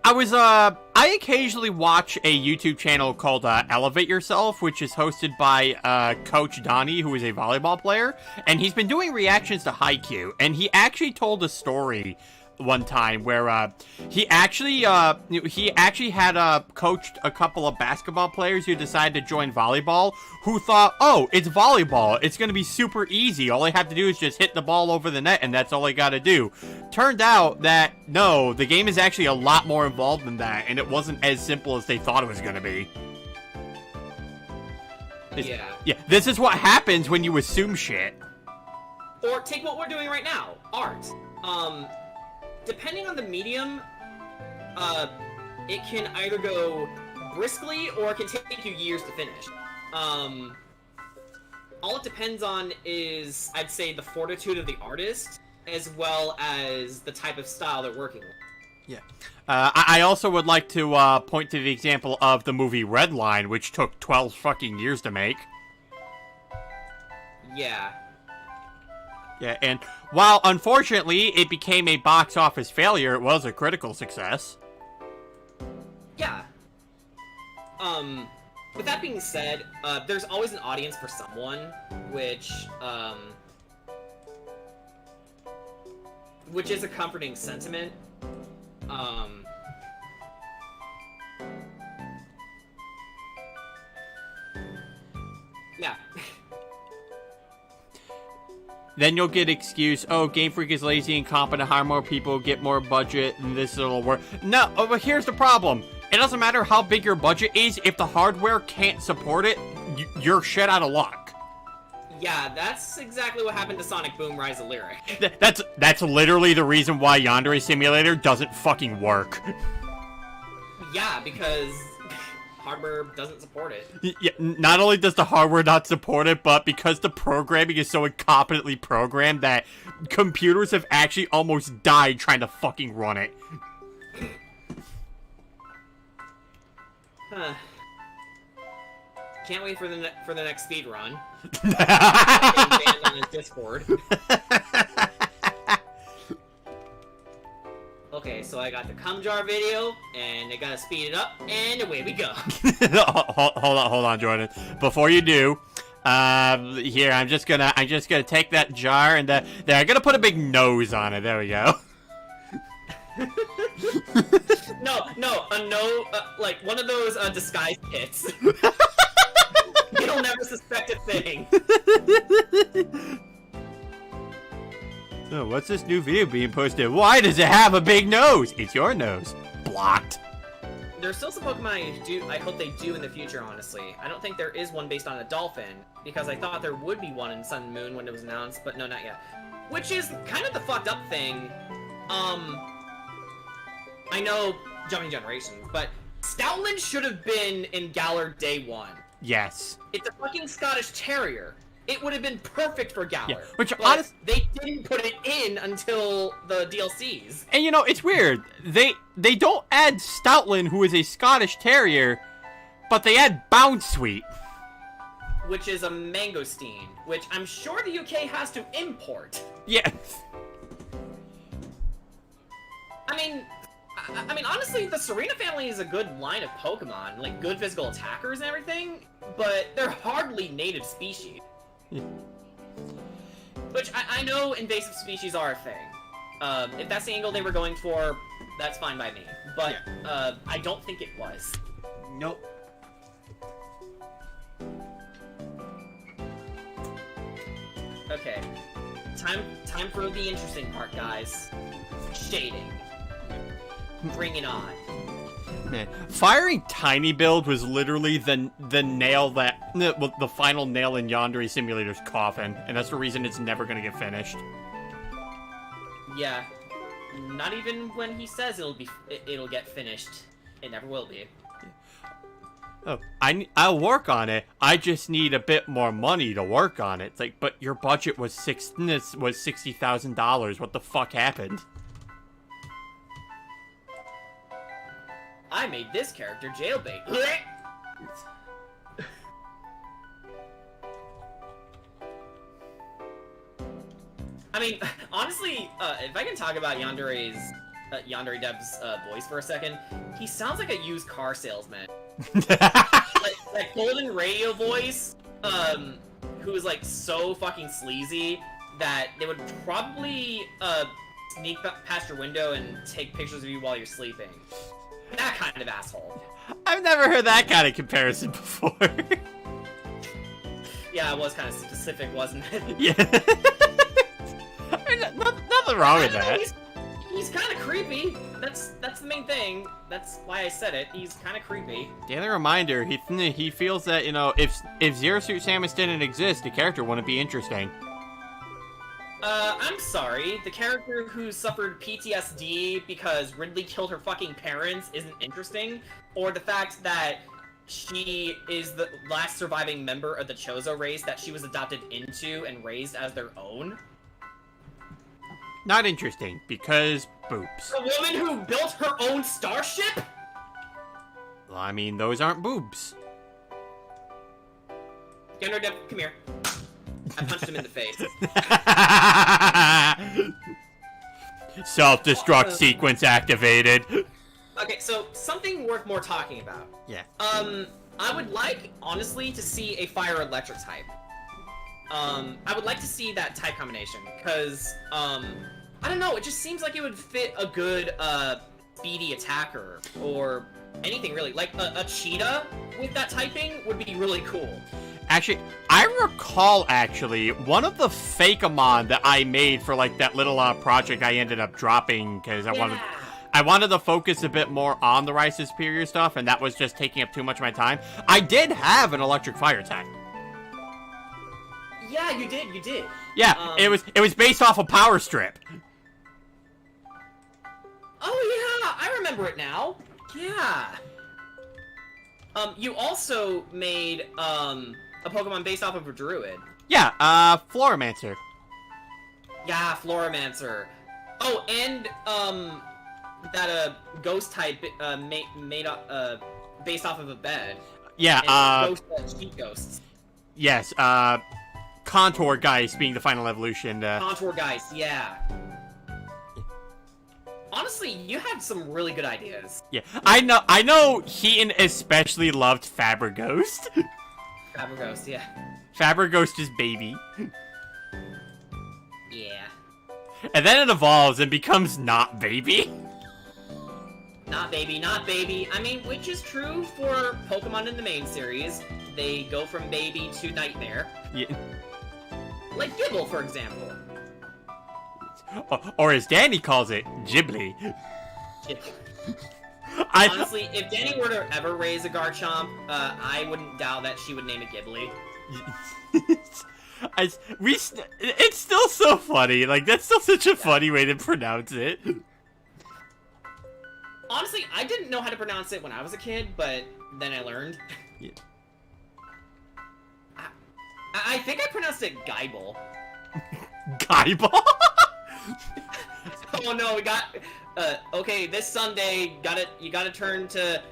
I occasionally watch a YouTube channel called Elevate Yourself, which is hosted by Coach Donnie, who is a volleyball player, and he's been doing reactions to Haikyuu, and he actually told a story one time where he actually had coached a couple of basketball players who decided to join volleyball, who thought, oh, it's volleyball, it's gonna be super easy, all I have to do is just hit the ball over the net and that's all I gotta do. Turned out that no, the game is actually a lot more involved than that, and it wasn't as simple as they thought it was gonna be. Yeah, this is what happens when you assume shit. Or take what we're doing right now, art. Depending on the medium, it can either go briskly or it can take you years to finish. All it depends on is, I'd say, the fortitude of the artist, as well as the type of style they're working with. Yeah. I also would like to point to the example of the movie Redline, which took 12 fucking years to make. Yeah. Yeah, and while unfortunately it became a box office failure, it was a critical success. Yeah. With that being said, there's always an audience for someone, which is a comforting sentiment. Yeah. Then you'll get excuse, oh, Game Freak is lazy and incompetent, hire more people, get more budget, and this will work. No, but here's the problem. It doesn't matter how big your budget is, if the hardware can't support it, you're shit out of luck. Yeah, that's exactly what happened to Sonic Boom Rise of Lyric. That's literally the reason why Yandere Simulator doesn't fucking work. Yeah, because hardware doesn't support it. Yeah, not only does the hardware not support it, but because the programming is so incompetently programmed that computers have actually almost died trying to fucking run it. Huh. Can't wait for the next speed run. Banned on his Discord. Okay, so I got the cum jar video, and I gotta speed it up, and away we go. Hold on, Jordan. Before you do, here I'm just gonna take that jar and there I'm gonna put a big nose on it. There we go. No, like one of those disguise kits. You'll never suspect a thing. Oh, what's this new video being posted? Why does it have a big nose? It's your nose. Blocked. There's still some Pokemon I hope they do in the future, honestly. I don't think there is one based on a dolphin, because I thought there would be one in Sun and Moon when it was announced, but no, not yet. Which is kind of the fucked up thing. I know, jumping generations, but Stoutland should have been in Galar Day 1. Yes. It's a fucking Scottish Terrier. It would have been perfect for Galar. Yeah, which but they didn't put it in until the DLCs. And you know, it's weird. They don't add Stoutland, who is a Scottish Terrier, but they add Bounsweet. Which is a mangosteen, which I'm sure the UK has to import. Yeah. I mean, honestly, the Serena family is a good line of Pokemon, like good physical attackers and everything, but they're hardly native species. Yeah. Which, I know invasive species are a thing. If that's the angle they were going for, that's fine by me. But, I don't think it was. Nope. Okay. Time for the interesting part, guys. Shading. Bring it on. Man, firing Tiny Build was literally the nail the final nail in Yandere Simulator's coffin, and that's the reason it's never gonna get finished. Yeah. not even when he says it'll get finished. It never will be. Oh, I'll work on it. I just need a bit more money to work on it. It's like, but your budget was $60,000. What the fuck happened? I made this character jailbait. I mean, honestly, if I can talk about Yandere Dev's voice for a second, he sounds like a used car salesman. like golden radio voice, who is like so fucking sleazy that they would probably sneak past your window and take pictures of you while you're sleeping. That kind of asshole. I've never heard that kind of comparison before. Yeah, it was kind of specific, wasn't it? Yeah. I mean, nothing wrong with that. He's kind of creepy. That's the main thing. That's why I said it. He's kind of creepy. Daily reminder, he feels that, you know, if Zero Suit Samus didn't exist, the character wouldn't be interesting. I'm sorry. The character who suffered PTSD because Ridley killed her fucking parents isn't interesting, or the fact that she is the last surviving member of the Chozo race that she was adopted into and raised as their own. Not interesting, because boobs. The woman who built her own starship? Well, I mean, those aren't boobs. Gendro Dev, come here. I punched him in the face. Self-destruct sequence activated. Okay, so something worth more talking about. Yeah. I would like, honestly, to see a fire-electric type. I would like to see that type combination, because, I don't know, it just seems like it would fit a good, speedy attacker, or anything really. Like, a cheetah with that typing would be really cool. Actually, I recall, one of the Fakeamon that I made for, like, that little, project I ended up dropping, because I wanted to focus a bit more on the Rise of Superior stuff, and that was just taking up too much of my time. I did have an electric fire attack. Yeah, you did. Yeah, it was based off a power strip. Oh yeah, I remember it now. Yeah. You also made a Pokemon based off of a Druid. Yeah, Florimancer. Yeah, Florimancer. Oh, and that ghost type made based off of a bed. Yeah, sheep ghosts. Yes, Contour Geist being the final evolution. Contour Geist, yeah. Honestly, you had some really good ideas. Yeah, I know Heaton especially loved Faberghost. Faberghost, yeah. Faberghost is baby. Yeah. And then it evolves and becomes not baby. Not baby. I mean, which is true for Pokemon in the main series. They go from baby to nightmare. Yeah. Like Gibble, for example. Or as Danny calls it, Ghibli. Honestly, if Danny were to ever raise a Garchomp, I wouldn't doubt that she would name it Ghibli. It's still so funny. Like, that's still such a funny way to pronounce it. Honestly, I didn't know how to pronounce it when I was a kid, but then I learned. Yeah. I think I pronounced it Geibel. Geibel? Oh no, we got... okay, this Sunday, you gotta turn to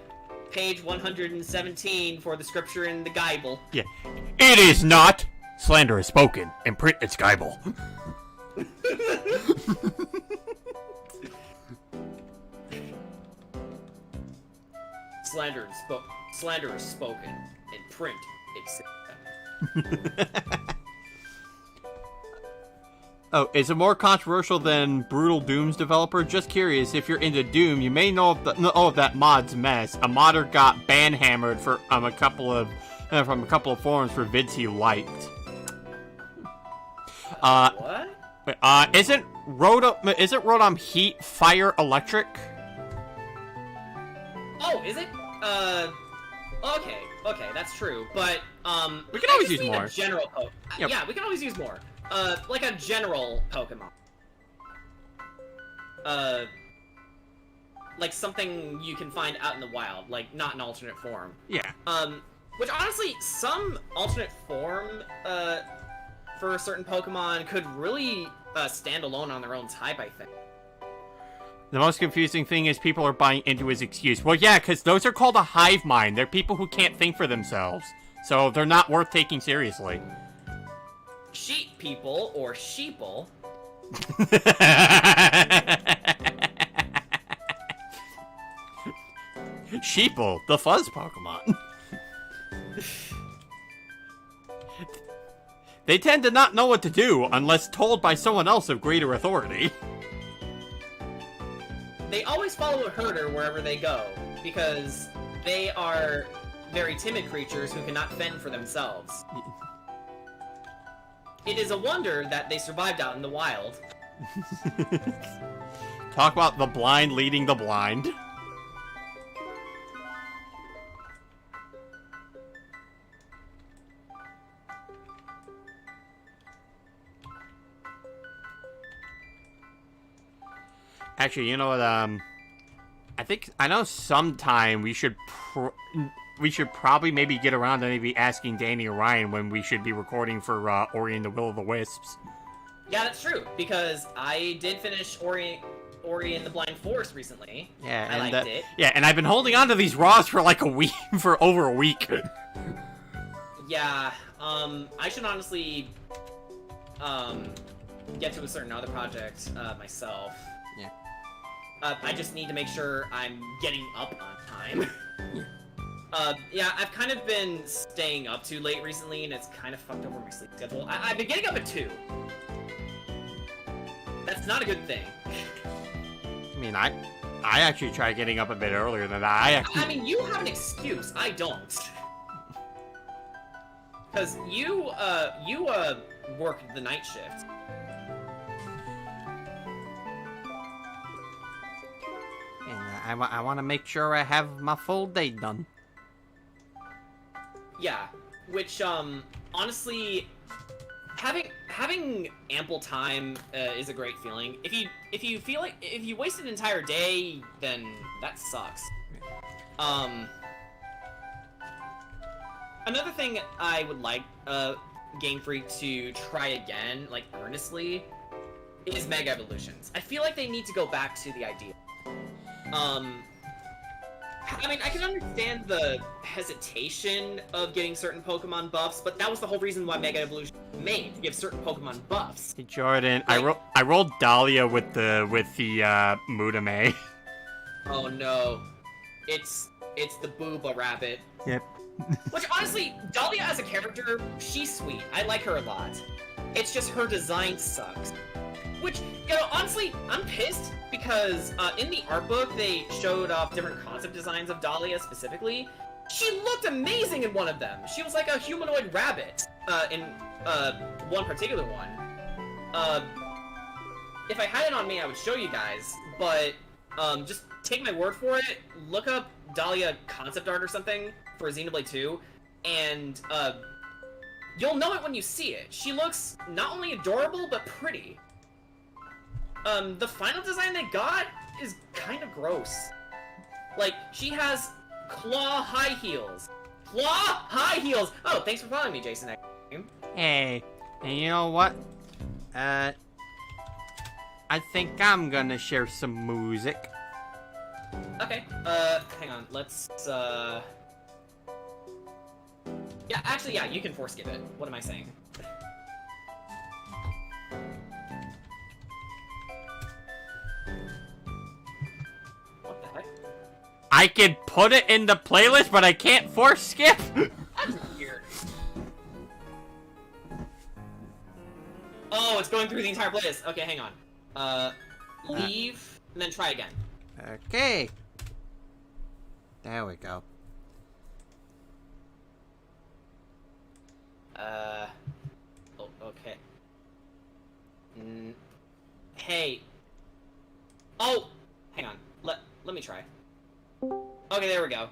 page 117 for the scripture in the Geibel. Yeah. It is not! Slander is spoken. In print, it's Geibel. Slander is spoken. In print, it's... Oh, is it more controversial than Brutal Doom's developer? Just curious, if you're into Doom, you may know of that mod's mess. A modder got banhammered for from a couple of forums for vids he liked. What? Isn't Rotom Heat Fire Electric? Oh, is it? Okay, that's true. But we can always use more. Yeah, we can always use more. Like a general Pokemon. like something you can find out in the wild, like not an alternate form. Yeah. Which honestly, some alternate form, for certain Pokemon could really, stand alone on their own type, I think. The most confusing thing is people are buying into his excuse. Well, yeah, because those are called a hive mind. They're people who can't think for themselves. So they're not worth taking seriously. Sheep people, or sheeple. Sheeple, the fuzz Pokemon. They tend to not know what to do unless told by someone else of greater authority. They always follow a herder wherever they go, because they are very timid creatures who cannot fend for themselves. It is a wonder that they survived out in the wild. Talk about the blind leading the blind. Actually, you know what, I know sometime we should probably maybe get around to maybe asking Danny or Ryan when we should be recording for, Ori and the Will of the Wisps. Yeah, that's true, because I did finish Ori and the Blind Forest recently. Yeah, I liked it. Yeah, and I've been holding on to these raws for like a week, for over a week. Yeah, I should honestly, get to a certain other project, myself. Yeah. I just need to make sure I'm getting up on time. Yeah, I've kind of been staying up too late recently, and it's kind of fucked over my sleep schedule. I've been getting up at 2. That's not a good thing. I mean, I actually try getting up a bit earlier than that. I mean, you have an excuse. I don't. Because you work the night shift. And I want to make sure I have my full day done. Yeah, which, honestly, having ample time, is a great feeling. If you feel like, if you waste an entire day, then that sucks. Another thing I would like, Game Freak to try again, like, earnestly, is Mega Evolutions. I feel like they need to go back to the idea. I mean, I can understand the hesitation of getting certain Pokemon buffs, but that was the whole reason why Mega Evolution was made, to give certain Pokemon buffs. Hey, Jordan, Like- I rolled Dahlia with the Mudame. Oh no. It's the Booba Rabbit. Yep. Which, honestly, Dahlia as a character, she's sweet. I like her a lot. It's just her design sucks. Which, you know, honestly, I'm pissed because in the art book they showed off different concept designs of Dahlia specifically. She looked amazing in one of them. She was like a humanoid rabbit in one particular one. If I had it on me, I would show you guys, but just take my word for it. Look up Dahlia concept art or something for Xenoblade 2, and you'll know it when you see it. She looks not only adorable, but pretty. The final design they got is kind of gross. Like, she has claw high heels. Claw high heels! Oh, thanks for following me, Jason. Hey, and you know what? I think I'm gonna share some music. Okay, hang on, let's, yeah, actually, yeah, you can force skip it. What am I saying? What the heck? I can put it in the playlist, but I can't force skip. That's weird. Oh, it's going through the entire playlist. Okay, hang on. Leave, and then try again. Okay. There we go. Oh, okay. Hey. Oh! Hang on. Let me try. Okay, there we go.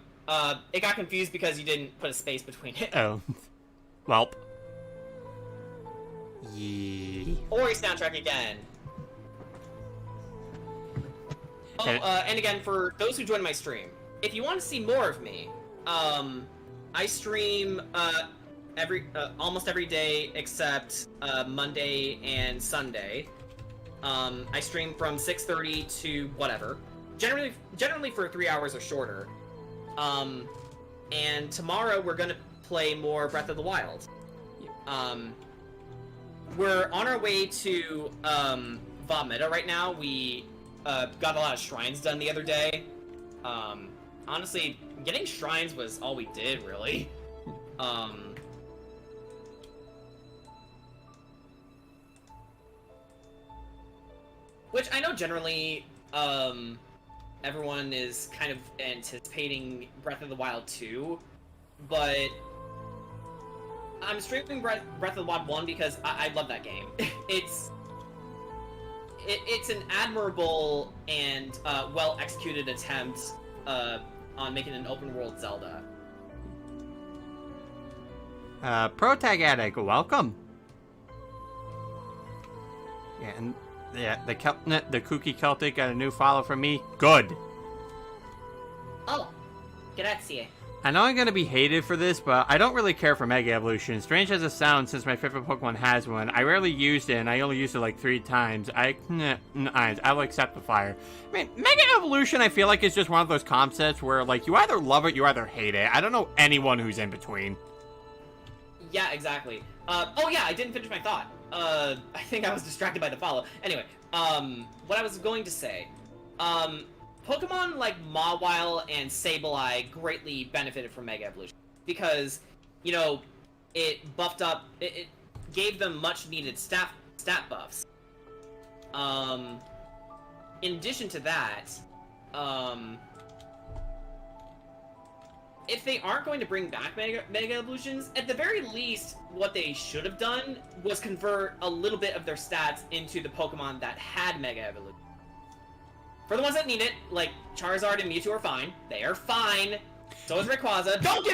It got confused because you didn't put a space between it. Oh. Welp. Yeah. Ori soundtrack again. Oh, and again, for those who join my stream, if you want to see more of me, I stream almost every day except Monday and Sunday. I stream from 6:30 to whatever, generally for 3 hours or shorter. And tomorrow we're gonna play more Breath of the Wild. We're on our way to Va Meta right now. We got a lot of shrines done the other day. Honestly, getting shrines was all we did, really. Which I know generally, everyone is kind of anticipating Breath of the Wild 2, but I'm streaming Breath of the Wild 1 because I love that game. It's an admirable and well-executed attempt on making an open-world Zelda. Protag Addict, welcome. Yeah, and the KookyCeltic got a new follow from me. Good. Oh, grazie. I know I'm gonna be hated for this, but I don't really care for Mega Evolution. Strange as it sounds, since my favorite Pokemon has one, I rarely used it, and I only used it like 3 times. I will accept the fire. I mean, Mega Evolution, I feel like is just one of those concepts where, like, you either love it, you either hate it. I don't know anyone who's in between. Yeah, exactly. Oh yeah, I didn't finish my thought. I think I was distracted by the follow. Anyway, what I was going to say, Pokemon like Mawile and Sableye greatly benefited from Mega Evolution because, you know, it buffed up, it gave them much needed stat buffs. In addition to that, if they aren't going to bring back Mega Evolutions, at the very least, what they should have done was convert a little bit of their stats into the Pokemon that had Mega Evolution. For the ones that need it, like Charizard and Mewtwo are fine. They are fine. So is Rayquaza. Don't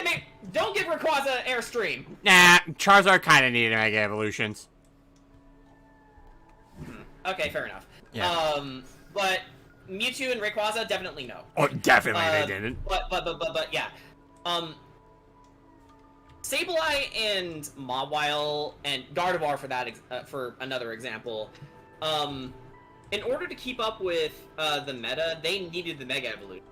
give Rayquaza Airstream. Nah, Charizard kind of needed Mega Evolutions. Okay, fair enough. Yeah. But Mewtwo and Rayquaza definitely no. Oh, definitely they didn't. But yeah. Sableye and Mawile and Gardevoir for another example, in order to keep up with the meta, they needed the Mega Evolution.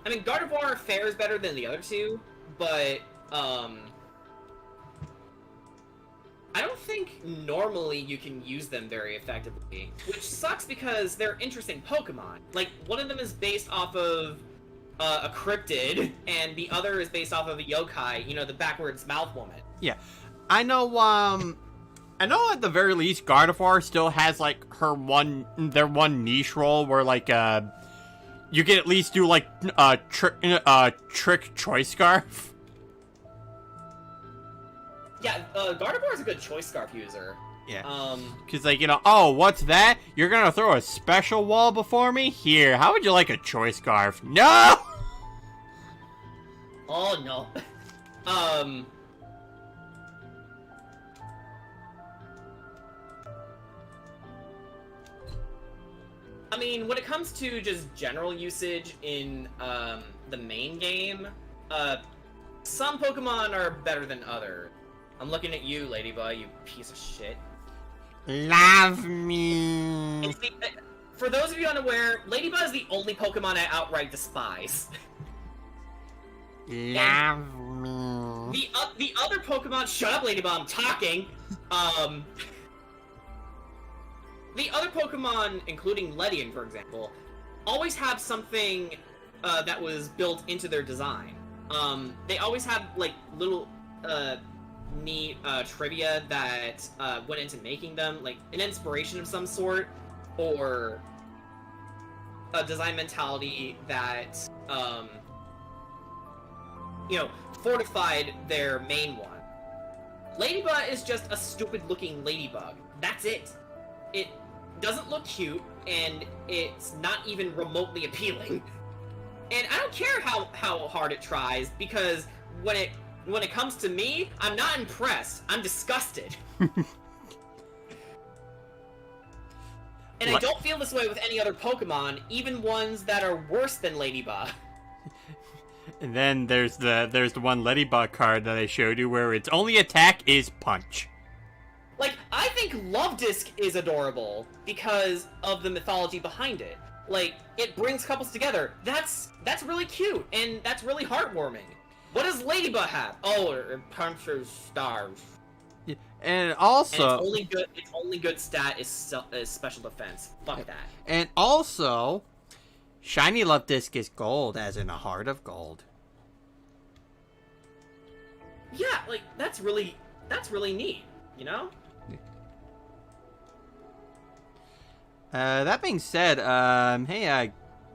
I mean, Gardevoir fares better than the other two, but I don't think normally you can use them very effectively, which sucks because they're interesting Pokemon. Like, one of them is based off of a cryptid, and the other is based off of a yokai, you know, the backwards mouth woman. Yeah. I know at the very least, Gardevoir still has, like, their one niche role where, like, you can at least do, like, trick choice scarf. Yeah, Gardevoir is a good choice scarf user. Yeah. Because, like, you know, oh, what's that? You're gonna throw a special wall before me? Here, how would you like a choice scarf? No! Oh, no. I mean, when it comes to just general usage in, the main game, some Pokemon are better than others. I'm looking at you, Ladybug, you piece of shit. Love me. For those of you unaware, Ladybug is the only Pokemon I outright despise. Love me. The other Pokemon, shut up, Ladybug, I'm talking. The other Pokemon, including Ledian, for example, always have something that was built into their design. They always have like little neat trivia that went into making them, like an inspiration of some sort, or a design mentality that you know, fortified their main one. Ladybug is just a stupid-looking ladybug. That's it. It doesn't look cute, and it's not even remotely appealing. And I don't care how hard it tries, because when it comes to me, I'm not impressed. I'm disgusted. And I don't feel this way with any other Pokemon, even ones that are worse than Ladybug. And then there's the one Ladybug card that I showed you where its only attack is punch. Like, I think Love Disc is adorable because of the mythology behind it. Like, it brings couples together. That's really cute, and that's really heartwarming. What does Ladybug have? Oh, it punches stars. Yeah. And also... And its only good stat is special defense. Fuck that. And also, Shiny Love Disc is gold, as in a heart of gold. Yeah, like, that's really neat, you know? That being said, hey,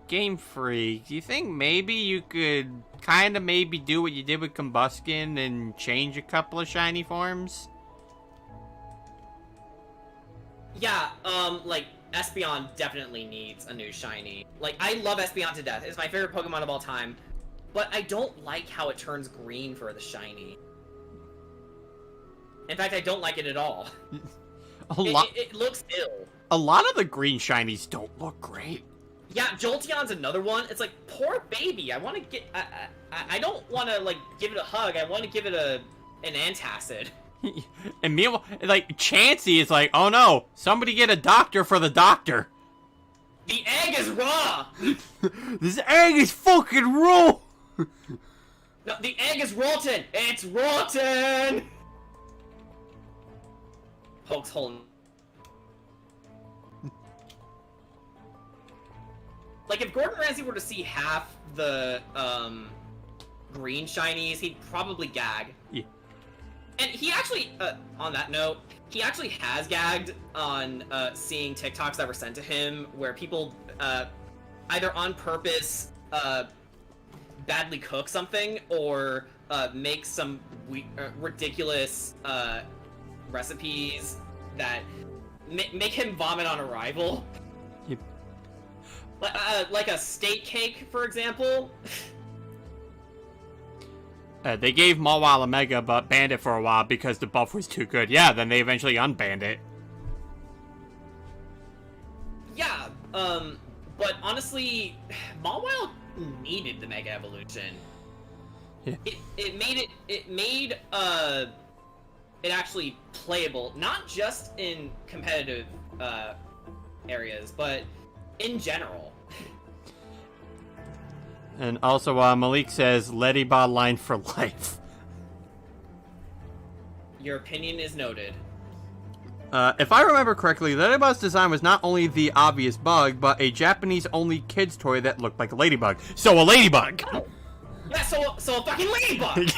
Game Freak, do you think maybe you could kind of maybe do what you did with Combuskin and change a couple of shiny forms? Yeah, like, Espeon definitely needs a new shiny. Like, I love Espeon to death. It's my favorite Pokemon of all time. But I don't like how it turns green for the shiny. In fact, I don't like it at all. It looks ill. A lot of the green shinies don't look great. Yeah, Jolteon's another one. It's like, poor baby. I want to get... I don't want to, like, give it a hug. I want to give it an antacid. And meanwhile, like, Chansey is like, oh no, somebody get a doctor for the doctor. The egg is raw! This egg is fucking raw! No, the egg is rotten! It's rotten! Pokes hole. Like, if Gordon Ramsay were to see half the, green shinies, he'd probably gag. Yeah. And he actually, on that note, he actually has gagged on, seeing TikToks that were sent to him where people, either on purpose, badly cook something or, make some ridiculous, recipes that make him vomit on arrival. Yep. Like a steak cake, for example. They gave Mawile a Mega, but banned it for a while because the buff was too good. Yeah, then they eventually unbanned it. Yeah, but honestly, Mawile needed the Mega Evolution. Yeah. It made it actually playable, not just in competitive, areas, but in general. And also, Malik says, Ladybug line for life. Your opinion is noted. If I remember correctly, Ladybug's design was not only the obvious bug, but a Japanese-only kids' toy that looked like a ladybug. So a ladybug! Oh. Yeah, so a fucking ladybug!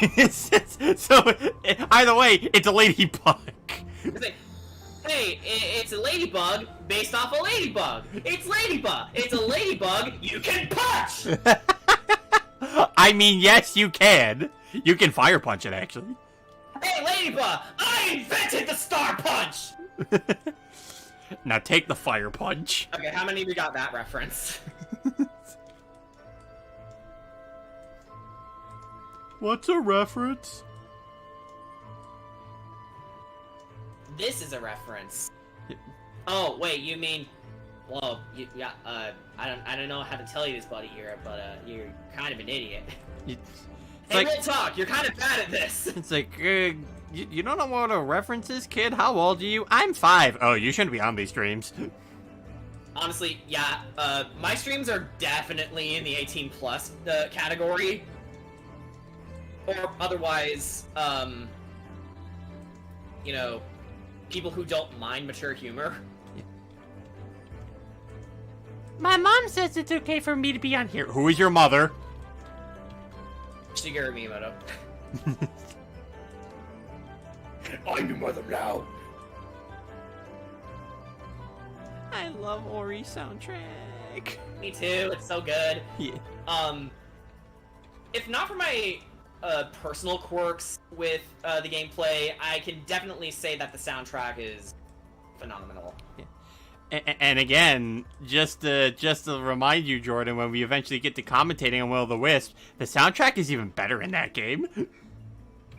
So, either way, it's a ladybug. It's like, hey, it's a ladybug based off a ladybug. It's ladybug. It's a ladybug you can punch! I mean, yes, you can. You can fire punch it, actually. Hey, ladybug! I invented the star punch! Now take the fire punch. Okay, how many of you got that reference? What's a reference? This is a reference. Oh, wait, you mean... Well, I don't know how to tell you this, buddy, here, but, you're kind of an idiot. Hey, like, real talk, you're kind of bad at this! It's like, you don't know what a reference is, kid? How old are you? I'm 5. Oh, you shouldn't be on these streams. Honestly, yeah, my streams are definitely in the 18+ category. Or otherwise, you know, people who don't mind mature humor. My mom says it's okay for me to be on here. Who is your mother? Shigeru Miyamoto. I'm your mother now. I love Ori soundtrack. Me too, it's so good. Yeah. If not for my personal quirks with the gameplay, I can definitely say that the soundtrack is phenomenal. Yeah. And again, just to remind you, Jordan, when we eventually get to commentating on Will of the Wisp, the soundtrack is even better in that game.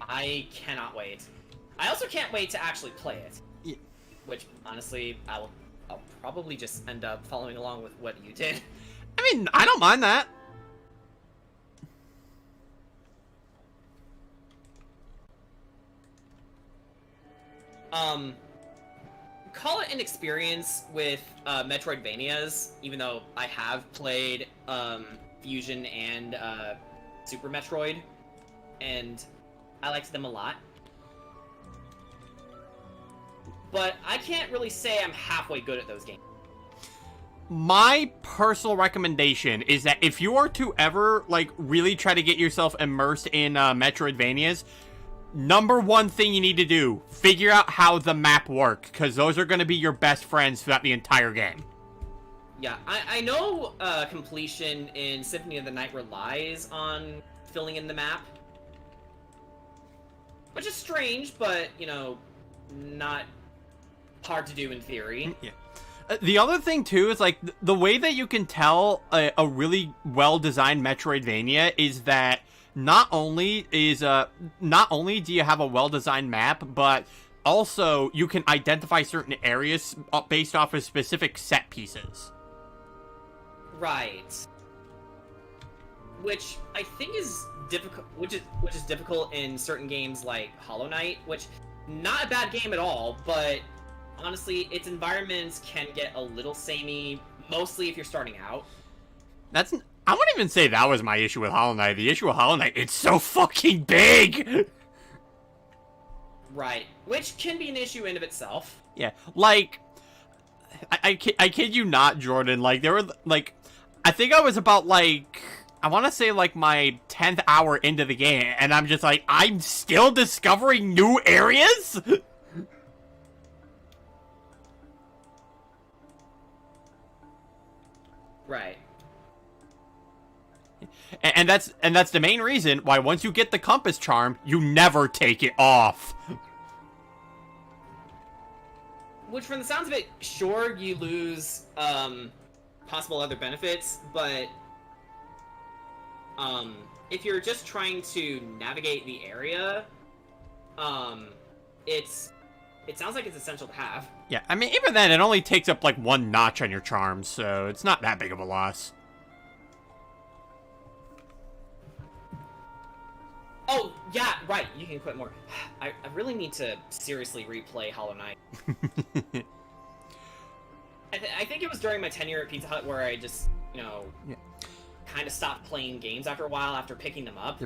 I cannot wait. I also can't wait to actually play it. Yeah. Which, honestly, I'll probably just end up following along with what you did. I mean, I don't mind that. Call it an experience with Metroidvanias, even though I have played Fusion and Super Metroid, and I liked them a lot. But I can't really say I'm halfway good at those games. My personal recommendation is that if you are to ever, like, really try to get yourself immersed in Metroidvanias, number one thing you need to do, figure out how the map work, because those are going to be your best friends throughout the entire game. Yeah, I know completion in Symphony of the Night relies on filling in the map. Which is strange, but, you know, not hard to do in theory. Yeah. The other thing, too, is, like, the way that you can tell a really well-designed Metroidvania is that not only do you have a well-designed map, but also you can identify certain areas based off of specific set pieces. Right. Which I think is difficult, which is difficult in certain games like Hollow Knight, which not a bad game at all, but honestly, its environments can get a little samey, mostly if you're starting out. I wouldn't even say that was my issue with Hollow Knight. The issue with Hollow Knight, it's so fucking big! Right. Which can be an issue in of itself. Yeah, like, I kid you not, Jordan, like, there were, like, I think I was about, like, I want to say, like, my 10th hour into the game, and I'm just like, I'm still discovering new areas? Right. And that's the main reason why once you get the compass charm, you never take it off. Which, from the sounds of it, sure, you lose possible other benefits, but if you're just trying to navigate the area, it sounds like it's essential to have. Yeah, I mean, even then, it only takes up, like, one notch on your charms, so it's not that big of a loss. Oh, yeah, right, you can quit more. I really need to seriously replay Hollow Knight. I think it was during my tenure at Pizza Hut where I just, you know, kind of stopped playing games after a while after picking them up.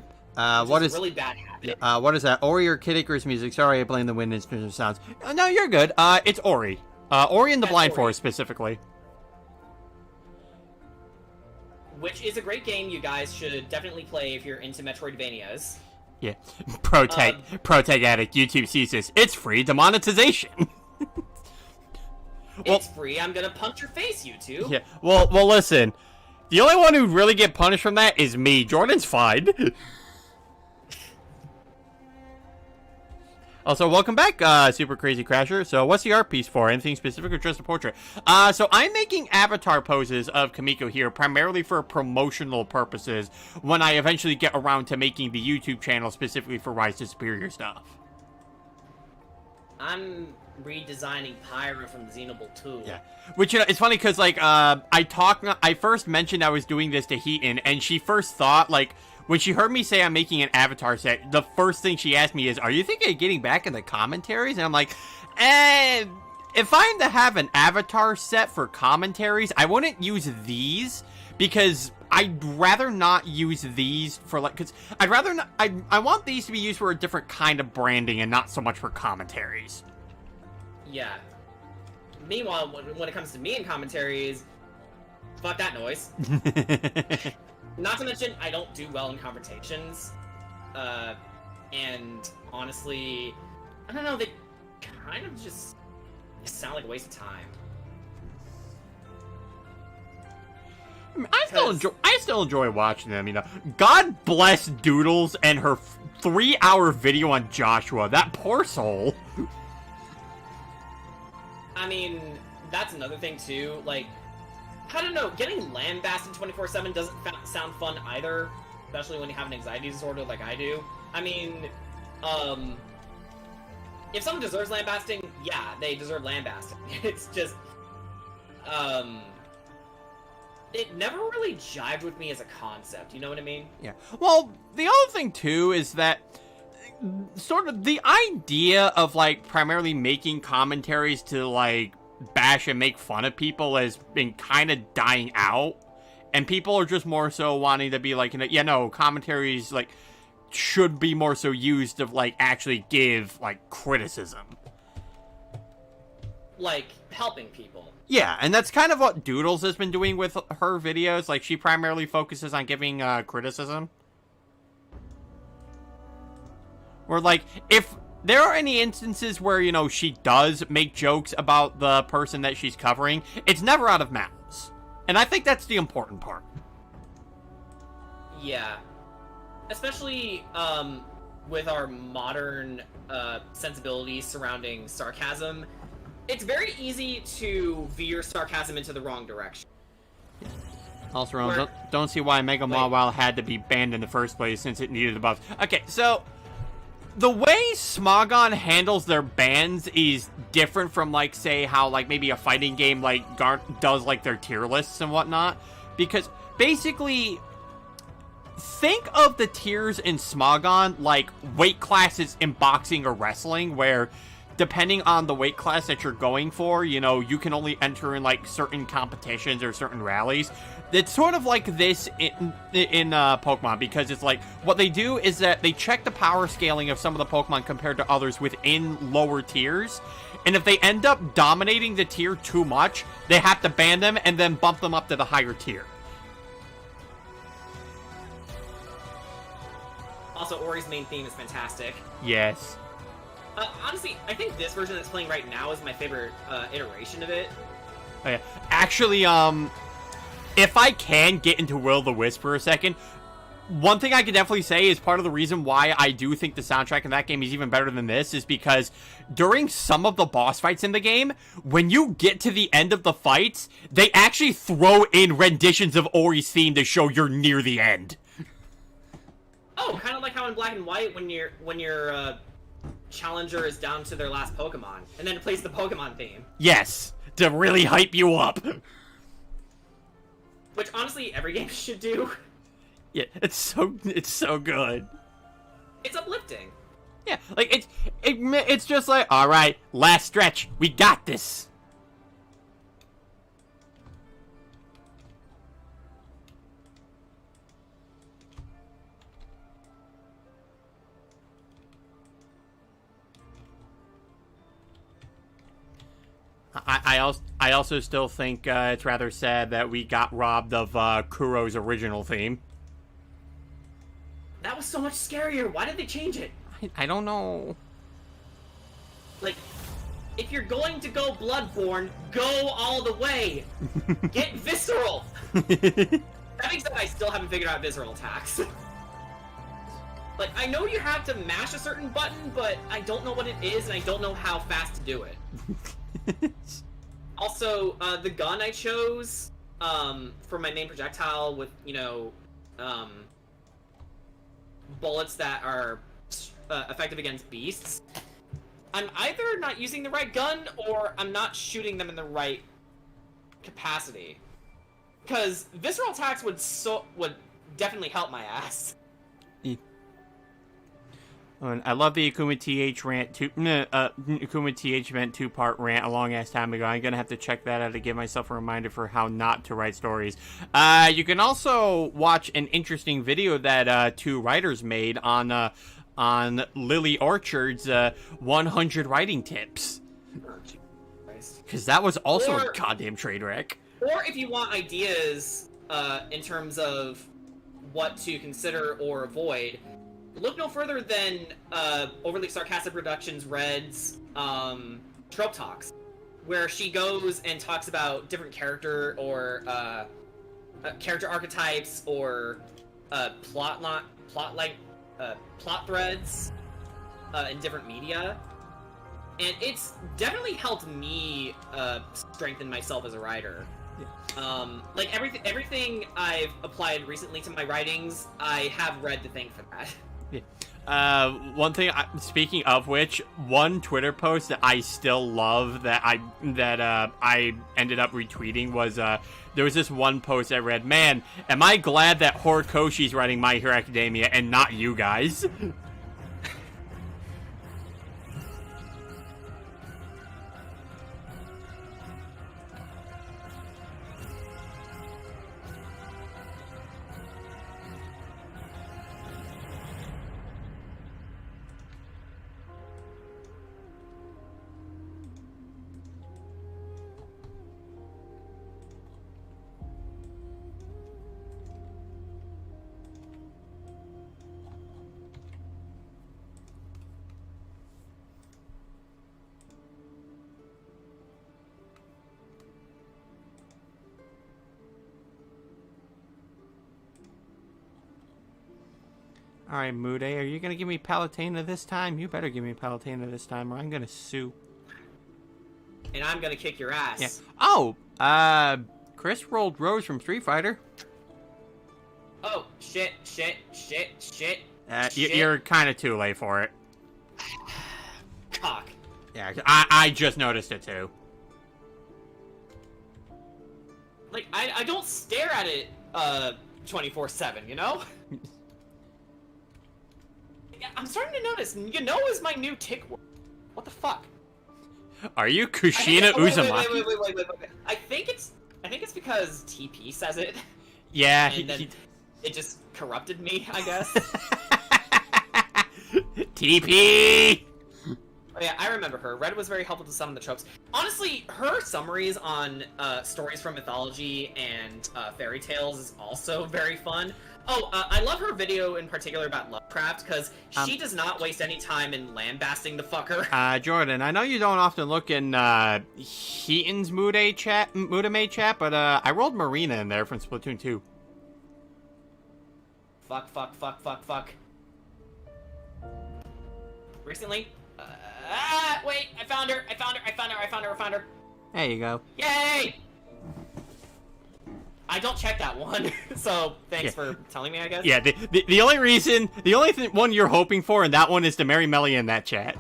What is a really bad habit. what is that? Ori or Kid Icarus music? Sorry, I blame the wind instrument sounds. No, you're good. It's Ori. Ori and the Blind Ori. Forest specifically. Which is a great game you guys should definitely play if you're into Metroidvanias. Yeah. Protag Addict, YouTube sees this. It's free demonetization. It's free, I'm gonna punch your face, YouTube. Yeah. Well, listen. The only one who'd really get punished from that is me. Jordan's fine. Also, welcome back, Super Crazy Crasher. So, what's the art piece for? Anything specific or just a portrait? So I'm making avatar poses of Kamiko here, primarily for promotional purposes, when I eventually get around to making the YouTube channel specifically for Rise to Superior stuff. I'm redesigning Pyra from Xenoble 2. Yeah. Which, you know, it's funny because, like, I first mentioned I was doing this to Heaton, and she first thought, like, when she heard me say I'm making an avatar set, the first thing she asked me is, are you thinking of getting back in the commentaries? And I'm like, if I'm to have an avatar set for commentaries, I wouldn't use these, because I'd rather not use these for, like, because I'd rather not, I want these to be used for a different kind of branding and not so much for commentaries. Yeah. Meanwhile, when it comes to me in commentaries, fuck that noise. Not to mention, I don't do well in confrontations. And honestly, I don't know, they kind of just sound like a waste of time. I still enjoy watching them, you know. God bless Doodles and her 3-hour video on Joshua. That poor soul. I mean, that's another thing too. Like, I don't know, getting lambasted 24/7 doesn't sound fun either, especially when you have an anxiety disorder like I do. I mean, if someone deserves lambasting, yeah, they deserve lambasting. It's just, it never really jived with me as a concept, you know what I mean? Yeah. Well, the other thing, too, is that sort of the idea of, like, primarily making commentaries to, like, bash and make fun of people has been kind of dying out. And people are just more so wanting to be like, yeah, no, commentaries, like, should be more so used to, like, actually give, like, criticism. Like, helping people. Yeah, and that's kind of what Doodles has been doing with her videos. Like, she primarily focuses on giving criticism. Where, like, if there are any instances where, you know, she does make jokes about the person that she's covering, it's never out of malice. And I think that's the important part. Yeah. Especially, with our modern, sensibilities surrounding sarcasm, it's very easy to veer sarcasm into the wrong direction. Also, don't see why Mega Mawile had to be banned in the first place since it needed a buff. Okay, so the way Smogon handles their bans is different from, like, say, how, like, maybe a fighting game, like, does, like, their tier lists and whatnot. Because, basically, think of the tiers in Smogon like weight classes in boxing or wrestling, where depending on the weight class that you're going for, you know, you can only enter in, like, certain competitions or certain rallies. It's sort of like this in Pokemon, because it's like, what they do is that they check the power scaling of some of the Pokemon compared to others within lower tiers, and if they end up dominating the tier too much, they have to ban them and then bump them up to the higher tier. Also, Ori's main theme is fantastic. Yes. Honestly, I think this version that's playing right now is my favorite iteration of it. Oh, yeah. Actually, if I can get into Will-o-the-Wisp for a second, one thing I can definitely say is part of the reason why I do think the soundtrack in that game is even better than this is because during some of the boss fights in the game, when you get to the end of the fights, they actually throw in renditions of Ori's theme to show you're near the end. Oh, kind of like how in Black and White, when your challenger is down to their last Pokemon, and then it plays the Pokemon theme. Yes, to really hype you up. Which, honestly, every game should do. Yeah, it's so good. It's uplifting. Yeah, like, it's just like, alright, last stretch, we got this. I also still think it's rather sad that we got robbed of Kuro's original theme. That was so much scarier. Why did they change it? I don't know. Like, if you're going to go Bloodborne, go all the way. Get Visceral. That being said, I still haven't figured out Visceral attacks. Like, I know you have to mash a certain button, but I don't know what it is, and I don't know how fast to do it. Also, the gun I chose for my main projectile with, you know, bullets that are effective against beasts, I'm either not using the right gun or I'm not shooting them in the right capacity. Because visceral attacks would definitely help my ass. I love the Akuma TH rant. Akuma TH meant 2-part rant a long ass time ago. I'm gonna have to check that out to give myself a reminder for how not to write stories. You can also watch an interesting video that two writers made on Lily Orchard's 100 writing tips. Because that was also a goddamn train wreck. Or if you want ideas in terms of what to consider or avoid, look no further than Overly Sarcastic Productions Red's Trope Talks, where she goes and talks about different character or character archetypes or plot threads in different media, and it's definitely helped me strengthen myself as a writer. Like everything I've applied recently to my writings, I have read the thing for that. Yeah. One thing, speaking of which, one Twitter post that I still love that I ended up retweeting was, there was this one post I read, man, am I glad that Horikoshi's writing My Hero Academia and not you guys? Alright, Mude, are you gonna give me Palutena this time? You better give me Palutena this time, or I'm gonna sue. And I'm gonna kick your ass. Yeah. Oh, Chris rolled Rose from Street Fighter. Oh, shit. You're kind of too late for it. Cock. Yeah, I just noticed it too. Like, I don't stare at it, 24/7, you know? I'm starting to notice, you know, is my new tick word. What the fuck? Are you Kushina Uzumaki? Wait. I think it's because TP says it. Yeah, and then it just corrupted me, I guess. TP! Oh yeah, I remember her. Red was very helpful to some of the tropes. Honestly, her summaries on stories from mythology and fairy tales is also very fun. Oh, I love her video in particular about Lovecraft, because she does not waste any time in lambasting the fucker. Jordan, I know you don't often look in Heaton's Mudame chat, but I rolled Marina in there from Splatoon 2. Fuck. Recently? Wait, I found her. There you go. Yay! I don't check that one, so thanks for telling me, I guess. Yeah, the only one you're hoping for in that one is to marry Melly in that chat.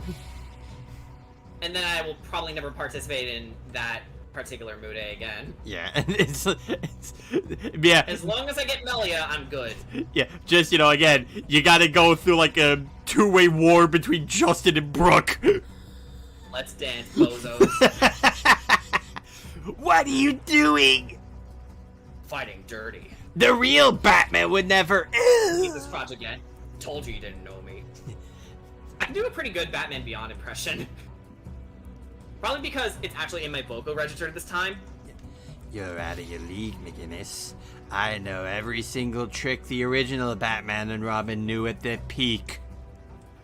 And then I will probably never participate in that particular Mude again. Yeah, yeah. As long as I get Melia, I'm good. Yeah, just, you know, again, you gotta go through, like, a two-way war between Justin and Brooke. Let's dance, bozos. What are you doing? Fighting dirty. The real Batman would never. Keep this crotch again. Told you didn't know me. I can do a pretty good Batman Beyond impression. Probably because it's actually in my vocal register this time. You're out of your league, McGinnis. I know every single trick the original Batman and Robin knew at their peak.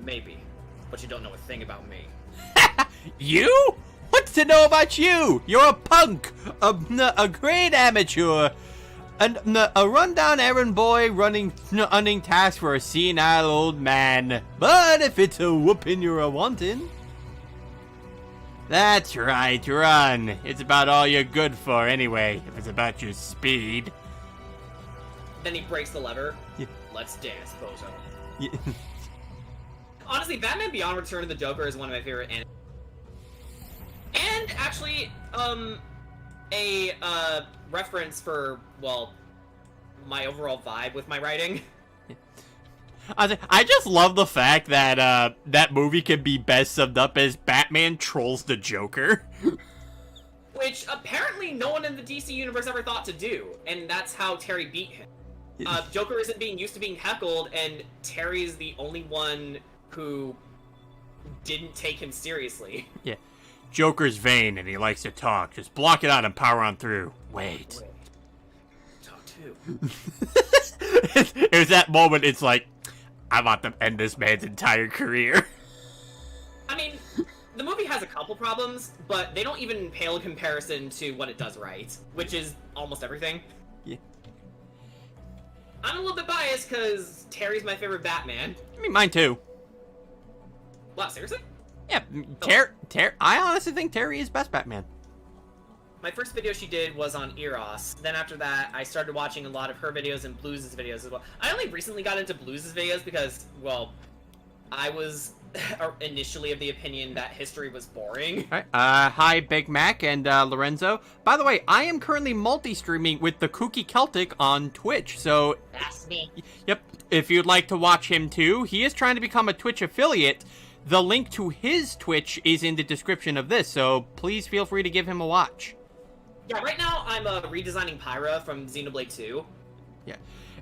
Maybe, but you don't know a thing about me. You? What's to know about you? You're a punk, a great amateur, a rundown errand boy running tasks for a senile old man. But if it's a whooping you're a wantin'. That's right, run. It's about all you're good for anyway, if it's about your speed. Then he breaks the lever. Yeah. Let's dance, bozo. Yeah. Honestly, Batman Beyond Return of the Joker is one of my favorite animes. And actually, a reference for, well, my overall vibe with my writing. I just love the fact that that movie can be best summed up as Batman trolls the Joker. Which apparently no one in the DC universe ever thought to do, and that's how Terry beat him. Joker isn't being used to being heckled, and Terry's the only one who didn't take him seriously. Yeah. Joker's vain and he likes to talk. Just block it out and power on through. Wait. Talk too. It was that moment, it's like, I want to end this man's entire career. I mean, the movie has a couple problems, but they don't even pale in comparison to what it does right, which is almost everything. Yeah. I'm a little bit biased because Terry's my favorite Batman. I mean, mine too. Wow, seriously? Yeah, I honestly think Terry is best Batman. My first video she did was on Eros. Then after that, I started watching a lot of her videos and Blues' videos as well. I only recently got into Blues' videos because, well, I was initially of the opinion that history was boring. All right. Hi, Big Mac and Lorenzo. By the way, I am currently multi-streaming with the KookyCeltic on Twitch, so That's me. yep, if you'd like to watch him too, he is trying to become a Twitch affiliate. The link to his Twitch is in the description of this, so please feel free to give him a watch. Yeah, right now I'm redesigning Pyra from Xenoblade 2. Yeah.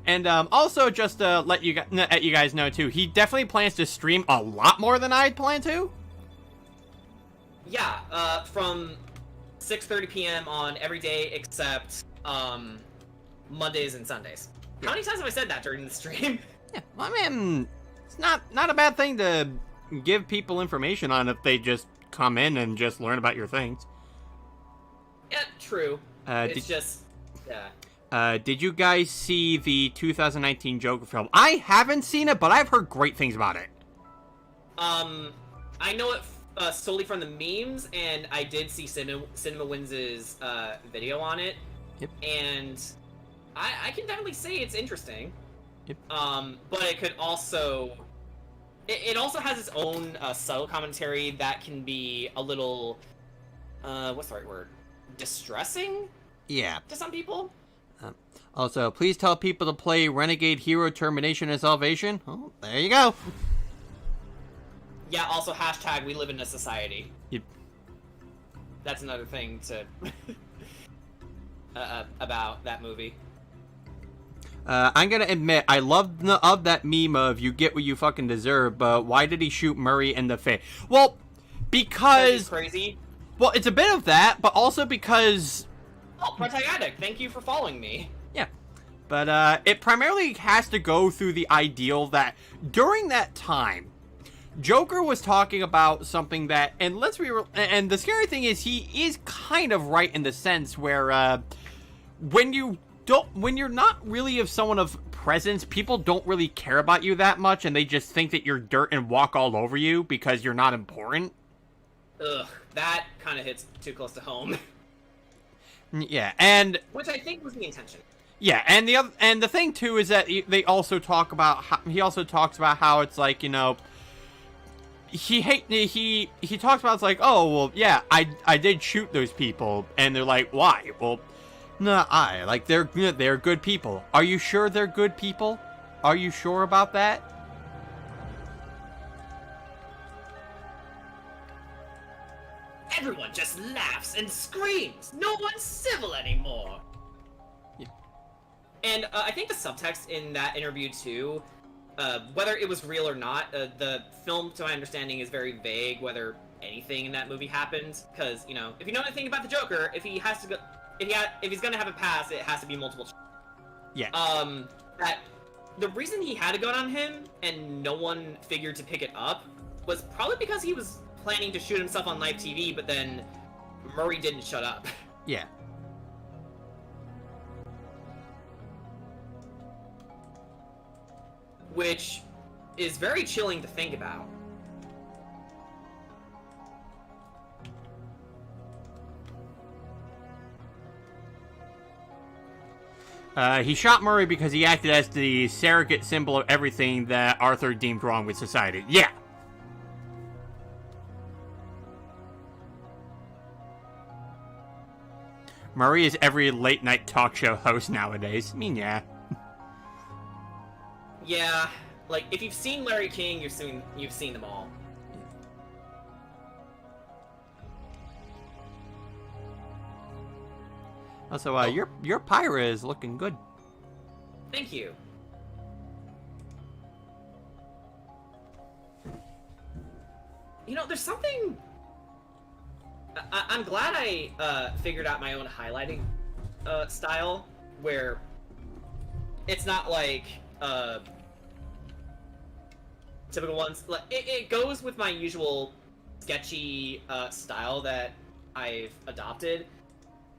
And also, just to let you guys know too, he definitely plans to stream a lot more than I plan to. Yeah, from 6:30 p.m. on every day except Mondays and Sundays. How many times have I said that during the stream? Yeah, well, I mean, it's not a bad thing to give people information on if they just come in and just learn about your things. Yeah, true. It's did, just, yeah. Did you guys see the 2019 Joker film? I haven't seen it, but I've heard great things about it. I know it solely from the memes, and I did see Cinema Wins' video on it. Yep. And I can definitely say it's interesting. Yep. But it could also... It also has its own subtle commentary that can be a little... what's the right word? Distressing? Yeah. To some people? Also, please tell people to play Renegade Hero Termination and Salvation. Oh, there you go. Yeah, also hashtag we live in a society. Yep. That's another thing to... about that movie. I'm gonna admit, I love of that meme of you get what you fucking deserve, but why did he shoot Murray in the face? Well, because... He's crazy? Well, it's a bit of that, but also because... Oh, Protagotic, thank you for following me. Yeah. But, it primarily has to go through the ideal that during that time, Joker was talking about something that, and and the scary thing is he is kind of right in the sense where, when you're not really of someone of presence, people don't really care about you that much, and they just think that you're dirt and walk all over you because you're not important. Ugh, that kind of hits too close to home. Yeah, and... Which I think was the intention. Yeah, and the thing, too, is that they also talk about he also talks about how it's like, you know... He talks about, it's like, oh, well, yeah, I did shoot those people, and they're like, why? Well, no, like, they're good people. Are you sure they're good people? Are you sure about that? Everyone just laughs and screams. No one's civil anymore. Yeah. And I think the subtext in that interview, too, whether it was real or not, the film, to my understanding, is very vague whether anything in that movie happened. Because, you know, if you know anything about the Joker, if he's gonna have a pass, it has to be multiple. Yeah. That the reason he had a gun on him and no one figured to pick it up was probably because he was planning to shoot himself on live TV, but then Murray didn't shut up. Yeah. Which is very chilling to think about. He shot Murray because he acted as the surrogate symbol of everything that Arthur deemed wrong with society. Yeah. Murray is every late-night talk show host nowadays. I mean, yeah. Yeah, like, if you've seen Larry King, you've seen them all. Also, your Pyra is looking good. Thank you. You know, there's something... I'm glad I figured out my own highlighting style, where it's not like typical ones. Like, it goes with my usual sketchy style that I've adopted.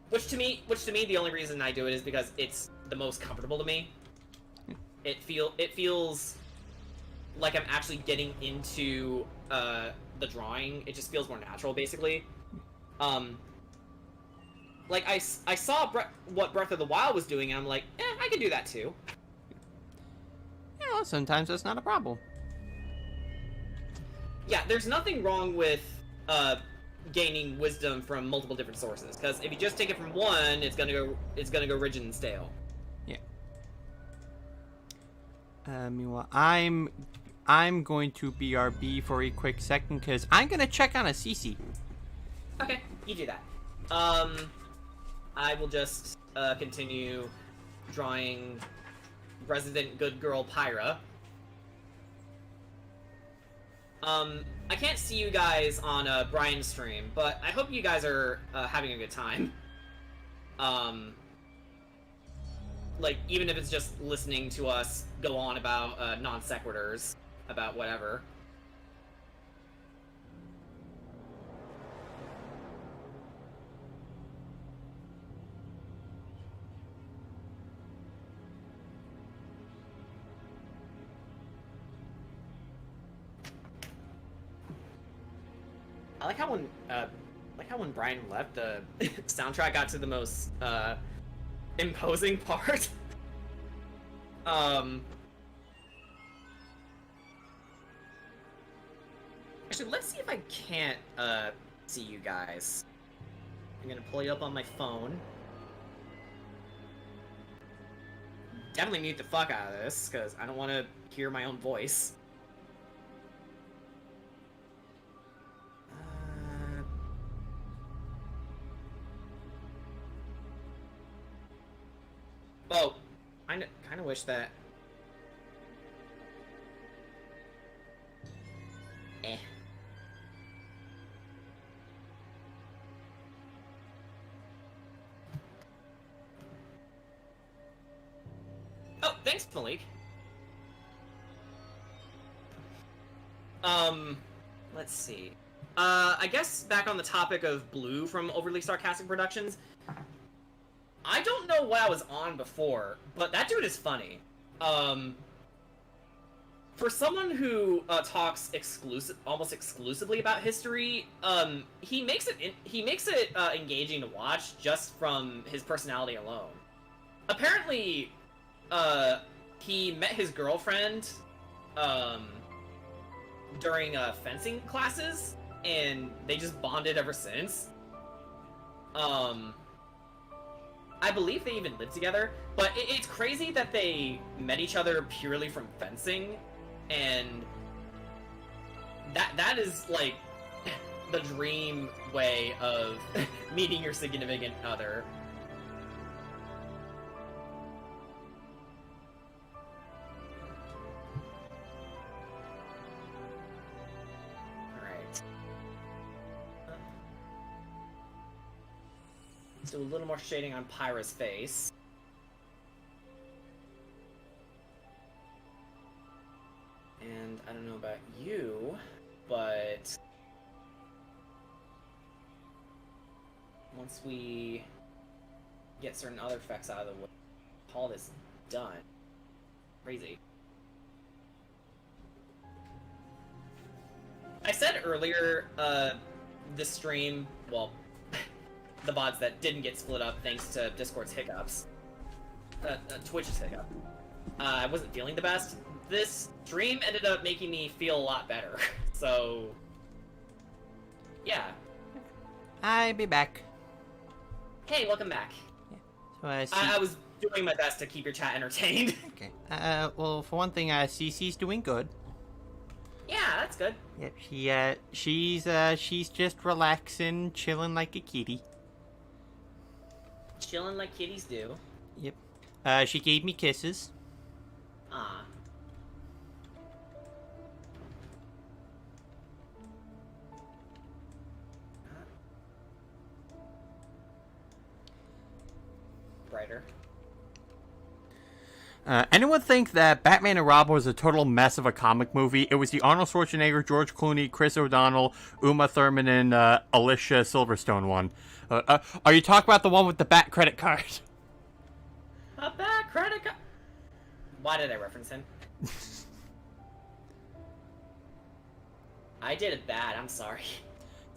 Which to me, the only reason I do it is because it's the most comfortable to me. It feels like I'm actually getting into the drawing. It just feels more natural, basically. Like I saw what Breath of the Wild was doing, and I'm like, I can do that too. Yeah, well, sometimes that's not a problem. yeah, there's nothing wrong with gaining wisdom from multiple different sources. Because if you just take it from one, it's gonna go rigid and stale. Yeah. Meanwhile, I'm going to BRB for a quick second because I'm gonna check on a CC. Okay, you do that. I will just continue drawing resident good girl Pyra. I can't see you guys on Brian's stream, but I hope you guys are having a good time. Like, even if it's just listening to us go on about non sequiturs, about whatever. I like how when Brian left, the soundtrack got to the most imposing part. Actually, let's see if I can't see you guys. I'm gonna pull you up on my phone. Definitely mute the fuck out of this, because I don't want to hear my own voice. Oh, I kind of wish that... Oh, thanks, Malik. Let's see. I guess back on the topic of Blue from Overly Sarcastic Productions, I don't know what I was on before, but that dude is funny. For someone who talks almost exclusively about history, he makes it engaging to watch just from his personality alone. Apparently, he met his girlfriend during fencing classes, and they just bonded ever since. I believe they even lived together, but it's crazy that they met each other purely from fencing, and that is like the dream way of meeting your significant other. Do a little more shading on Pyra's face. And I don't know about you, but once we get certain other effects out of the way, all this done. Crazy. I said earlier, this stream, well, the VODs that didn't get split up thanks to Discord's hiccups. Twitch's hiccup. I wasn't feeling the best. This stream ended up making me feel a lot better. So, yeah. I'll be back. Hey, welcome back. Yeah. So, I was doing my best to keep your chat entertained. Okay. Well, for one thing, CC's doing good. Yeah, that's good. Yep. She's just relaxing, chilling like a kitty. Chilling like kitties do. Yep. She gave me kisses. Ah. Brighter. Anyone think that Batman and Robin was a total mess of a comic movie? It was the Arnold Schwarzenegger, George Clooney, Chris O'Donnell, Uma Thurman, and Alicia Silverstone one. Are you talking about the one with the Bat credit card? A Bat credit card? Why did I reference him? I did it bad, I'm sorry.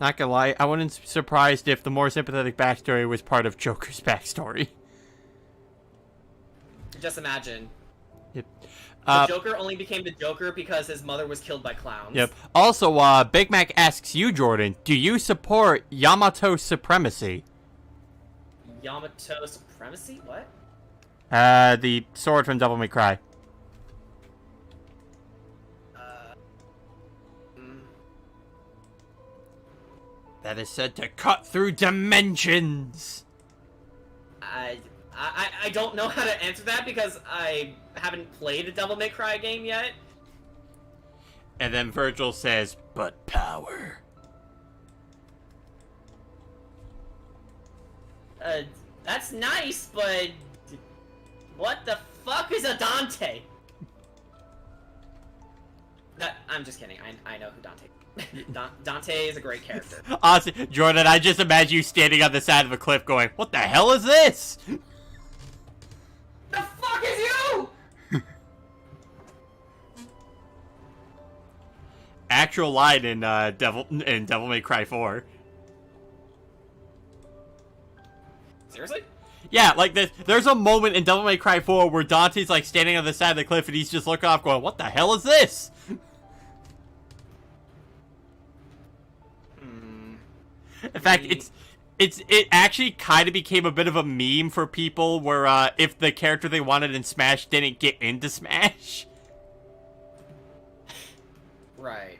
Not gonna lie, I wouldn't be surprised if the more sympathetic backstory was part of Joker's backstory. Just imagine Yep. The Joker only became the Joker because his mother was killed by clowns. Yep. Also, Big Mac asks you, Jordan, do you support Yamato supremacy? Yamato supremacy? What? The sword from Devil May Cry. That is said to cut through dimensions. I don't know how to answer that because I haven't played a Devil May Cry game yet. And then Virgil says, but power. That's nice, but what the fuck is a Dante? I'm just kidding. I know who Dante is. Dante is a great character. Honestly, Jordan, I just imagine you standing on the side of a cliff going, what the hell is this? The fuck is you? Actual line in Devil May Cry 4. Seriously? Yeah, like there's a moment in Devil May Cry 4 where Dante's like standing on the side of the cliff and he's just looking off going, what the hell is this? In fact, it actually kind of became a bit of a meme for people where if the character they wanted in Smash didn't get into Smash. Right.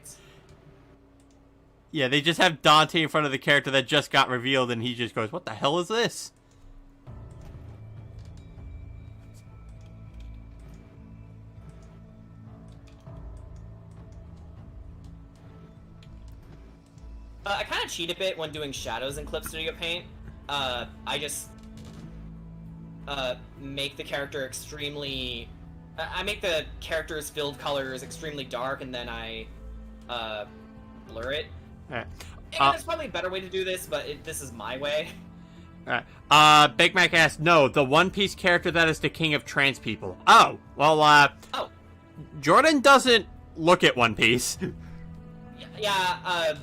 Yeah, they just have Dante in front of the character that just got revealed and he just goes, what the hell is this? I kind of cheat a bit when doing shadows in Clip Studio Paint. I just make the character extremely... I make the character's filled colors extremely dark, and then I blur it. Alright. And there's probably a better way to do this, but this is my way. Alright. Big Mac asked, no, the One Piece character that is the king of trans people. Oh, well, Oh. Jordan doesn't look at One Piece. Yeah,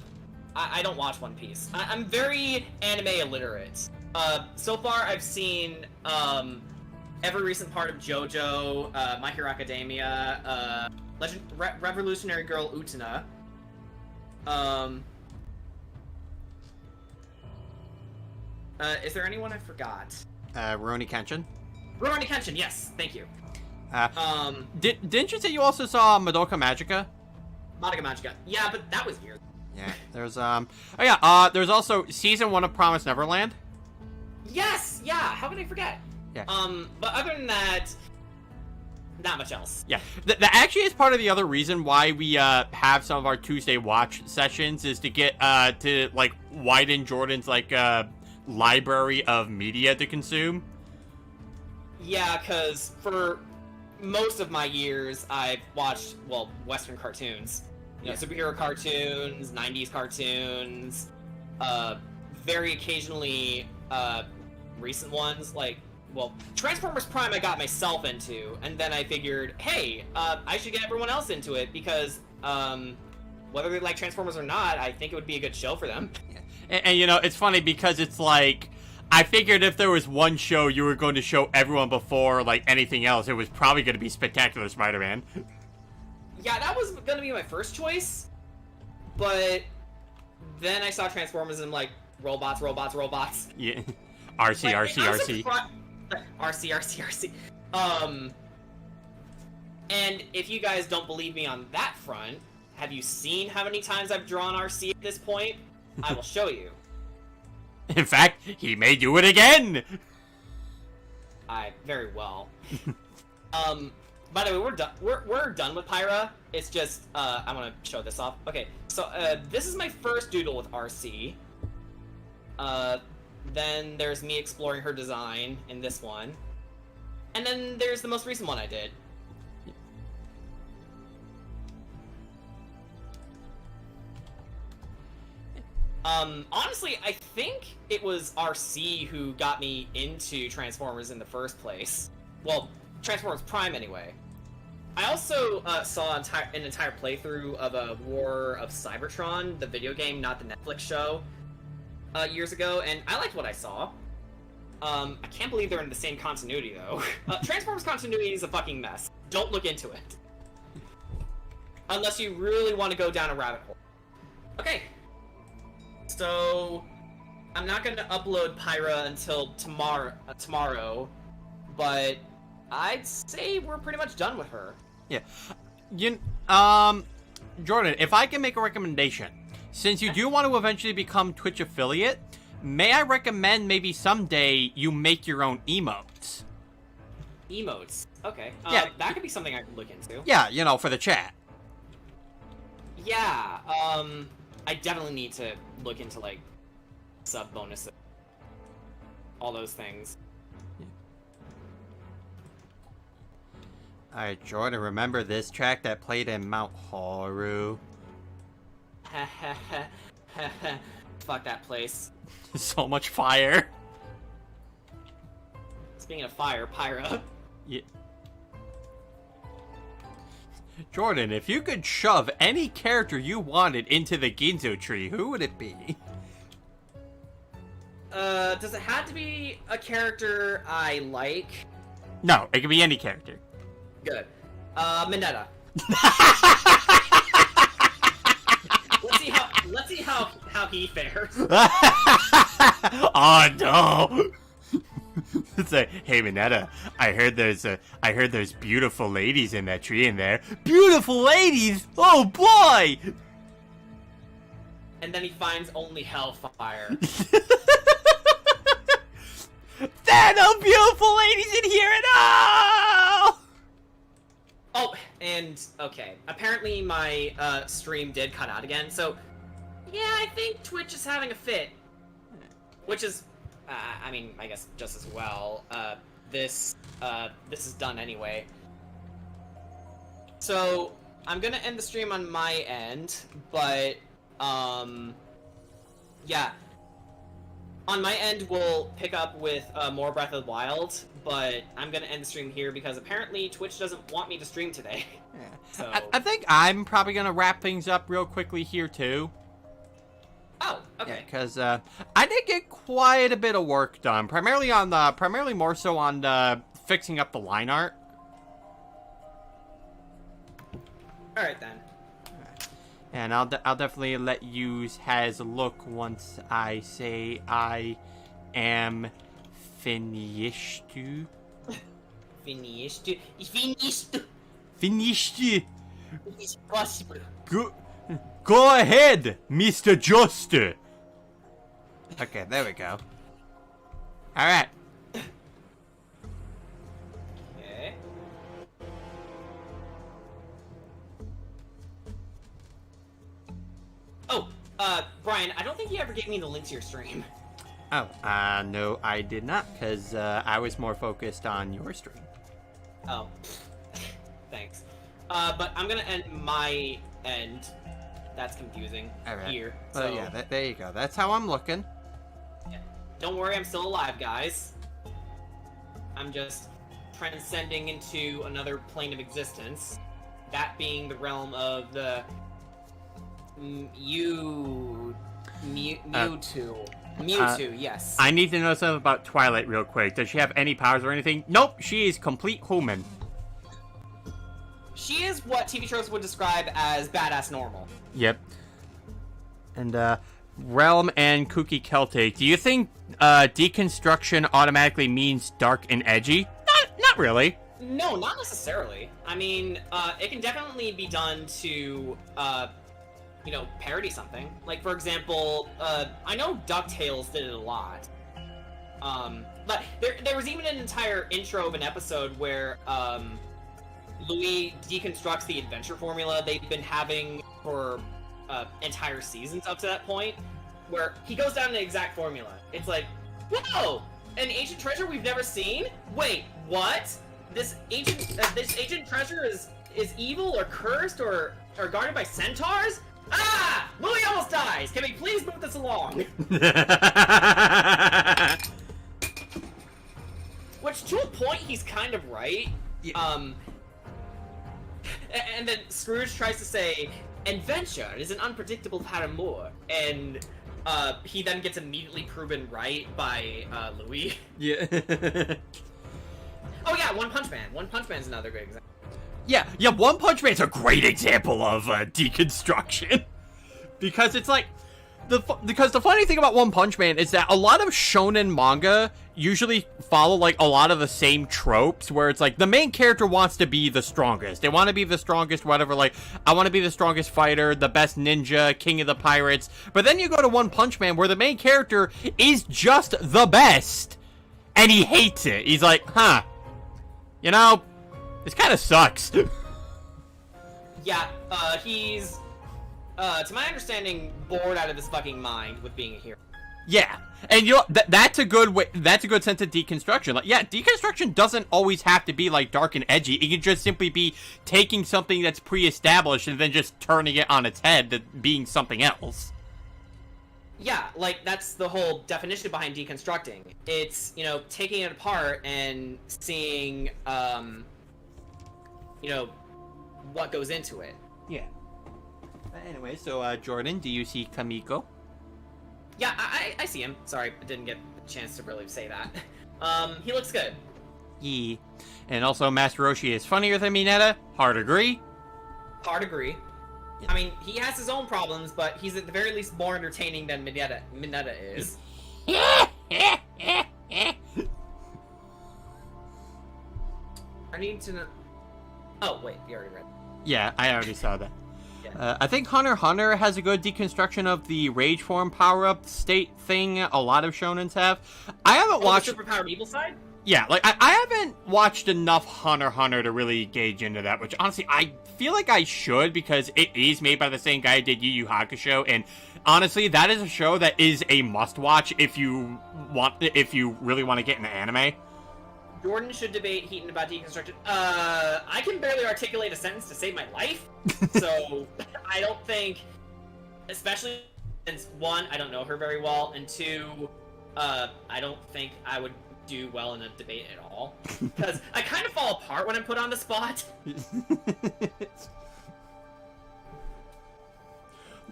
I don't watch One Piece. I'm very anime illiterate. So far I've seen, every recent part of JoJo, My Hero Academia, Revolutionary Girl Utena. Is there anyone I forgot? Rurouni Kenshin. Rurouni Kenshin, yes, thank you. Didn't you say you also saw Madoka Magica? Madoka Magica. Yeah, but that was weird. Yeah, there's, there's also Season 1 of Promised Neverland. Yes! Yeah, how could I forget? Yeah. But other than that, not much else. Yeah, that actually is part of the other reason why we have some of our Tuesday watch sessions is to get to like widen Jordan's like library of media to consume. Yeah, because for most of my years, I've watched, well, Western cartoons. You know, superhero cartoons, 90s cartoons, very occasionally recent ones, like, well, Transformers Prime I got myself into, and then I figured, hey, I should get everyone else into it, because whether they like Transformers or not, I think it would be a good show for them. Yeah. And you know, it's funny because it's like, I figured if there was one show you were going to show everyone before, like, anything else, it was probably going to be Spectacular Spider-Man. Yeah, that was going to be my first choice, but then I saw Transformers and I'm like, robots, robots, robots. Yeah. RC, like, RC, RC. RC, RC, RC. And if you guys don't believe me on that front, have you seen how many times I've drawn RC at this point? I will show you. In fact, he may do it again! Very well. By the way, we're done with Pyra. It's just, I want to show this off. Okay, so, this is my first doodle with RC. Then there's me exploring her design in this one. And then there's the most recent one I did. Honestly, I think it was RC who got me into Transformers in the first place. Well, Transformers Prime anyway. I also saw an entire playthrough of a War of Cybertron, the video game, not the Netflix show, years ago, and I liked what I saw. I can't believe they're in the same continuity, though. Transformers continuity is a fucking mess. Don't look into it. Unless you really want to go down a rabbit hole. Okay. So, I'm not going to upload Pyra until tomorrow, but I'd say we're pretty much done with her. Yeah. Jordan, if I can make a recommendation, since you do want to eventually become Twitch affiliate, may I recommend maybe someday you make your own emotes? Emotes? Okay. Yeah. That could be something I could look into. Yeah, for the chat. Yeah, I definitely need to look into, like, sub bonuses. All those things. Alright, Jordan, remember this track that played in Mount Horu? Fuck that place. So much fire. Speaking of fire, Pyra. Yeah. Jordan, if you could shove any character you wanted into the Ginzo tree, who would it be? Does it have to be a character I like? No, it could be any character. Good. Mineta. Let's see how he fares. Oh no! It's like, hey Mineta, I heard there's beautiful ladies in that tree in there. Beautiful ladies! Oh boy! And then he finds only hellfire. There are no beautiful ladies in here at all! Oh, and okay. Apparently my stream did cut out again, so yeah, I think Twitch is having a fit. Which is, I mean, I guess just as well. This is done anyway. So I'm gonna end the stream on my end, but yeah. On my end, we'll pick up with more Breath of the Wild, but I'm gonna end the stream here because apparently Twitch doesn't want me to stream today. Yeah. So... I think I'm probably gonna wrap things up real quickly here too. Oh, okay. Because I did get quite a bit of work done, primarily more so on fixing up the line art. All right then. And I'll definitely let you has a look once I say I am finished. Finished. Finished. Finished. It's possible. Go ahead, Mr. Juster. Okay, there we go. All right. Okay. Oh, Brian, I don't think you ever gave me the link to your stream. Oh, no, I did not, because I was more focused on your stream. Oh, thanks. But I'm gonna end my end. That's confusing. All right. Here. Well, So, yeah, there you go. That's how I'm looking. yeah. Don't worry, I'm still alive, guys. I'm just transcending into another plane of existence. That being the realm of the Mewtwo. Mewtwo, yes. I need to know something about Twilight real quick. Does she have any powers or anything? Nope, she is complete human. She is what TV shows would describe as badass normal. Yep. And, Realm and KookyCeltic, do you think, deconstruction automatically means dark and edgy? Not really. No, not necessarily. I mean, it can definitely be done to, parody something. Like, for example, I know DuckTales did it a lot. But there was even an entire intro of an episode where, Louis deconstructs the adventure formula they've been having for entire seasons up to that point, where he goes down the exact formula. It's like, whoa, an ancient treasure we've never seen? Wait, what? This ancient treasure is evil or cursed or guarded by centaurs? Ah! Louis almost dies! Can we please move this along? Which, to a point, he's kind of right. Yeah. And then Scrooge tries to say, adventure is an unpredictable paramour, and he then gets immediately proven right by Louis. Yeah. Oh yeah, One Punch Man. One Punch Man's another great example. Yeah, One Punch Man's a great example of deconstruction. Because it's like, because the funny thing about One Punch Man is that a lot of shonen manga usually follow, like, a lot of the same tropes, where it's like, the main character wants to be the strongest. They want to be the strongest, whatever, like, I want to be the strongest fighter, the best ninja, king of the pirates. But then you go to One Punch Man, where the main character is just the best, and he hates it. He's like, you know, this kind of sucks. Yeah, he's, to my understanding, bored out of his fucking mind with being a hero. Yeah, and you know, that's a good way. That's a good sense of deconstruction. Like, yeah, deconstruction doesn't always have to be like dark and edgy. It can just simply be taking something that's pre-established and then just turning it on its head to being something else. Yeah, like, that's the whole definition behind deconstructing. It's, you know, taking it apart and seeing, you know, what goes into it. Yeah. Anyway, so, Jordan, do you see Kamiko? Yeah, I see him. Sorry, I didn't get a chance to really say that. He looks good. Yeah. And also, Master Roshi is funnier than Mineta. Hard agree. Hard agree. I mean, he has his own problems, but he's at the very least more entertaining than Mineta is. I need to know... Oh, wait, you already read. Yeah, I already saw that. Yeah. I think Hunter x Hunter has a good deconstruction of the rage form power-up state thing a lot of shonens have. I haven't watched... the superpowered evil side? Yeah, like, I haven't watched enough Hunter x Hunter to really gauge into that, which, honestly, I feel like I should, because it is made by the same guy who did Yu Yu Hakusho, and honestly, that is a show that is a must-watch if you really want to get into anime. Jordan should debate Heaton about deconstruction. I can barely articulate a sentence to save my life, so I don't think, especially since, one, I don't know her very well, and two, I don't think I would do well in a debate at all, because I kind of fall apart when I'm put on the spot.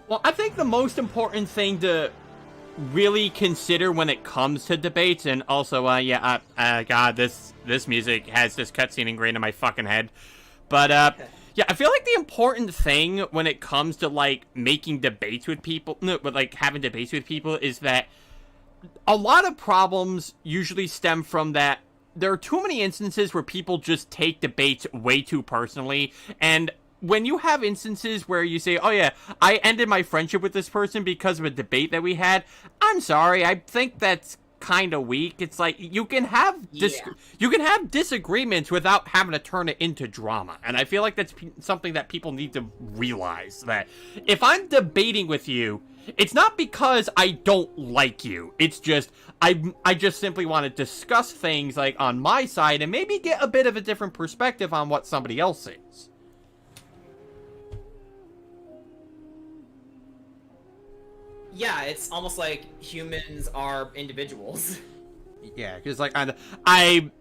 Well, I think the most important thing to really consider when it comes to debates, and also, God, this music has this cutscene ingrained in my fucking head, but, yeah, I feel like the important thing when it comes to, like, making debates with people, having debates with people, is that a lot of problems usually stem from that there are too many instances where people just take debates way too personally, and when you have instances where you say, oh yeah, I ended my friendship with this person because of a debate that we had, I'm sorry, I think that's kind of weak. It's like, you can have disagreements without having to turn it into drama, and I feel like that's something that people need to realize, that if I'm debating with you, it's not because I don't like you. It's just, I just simply want to discuss things, like, on my side, and maybe get a bit of a different perspective on what somebody else is. Yeah, it's almost like humans are individuals. Yeah, because, like, I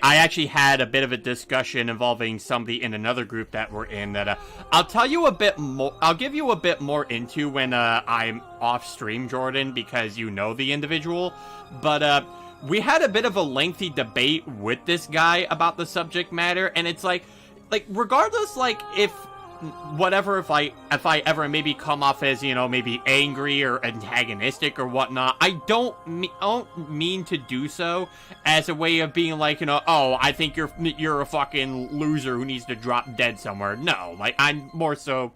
actually had a bit of a discussion involving somebody in another group that we're in that I'll tell you a bit more. I'll give you a bit more into when I'm off stream, Jordan, because you know the individual. But we had a bit of a lengthy debate with this guy about the subject matter, and it's like regardless, like, if I ever maybe come off as, you know, maybe angry or antagonistic or whatnot, I don't mean to do so as a way of being like, you know, oh, I think you're a fucking loser who needs to drop dead somewhere. No, like, I more so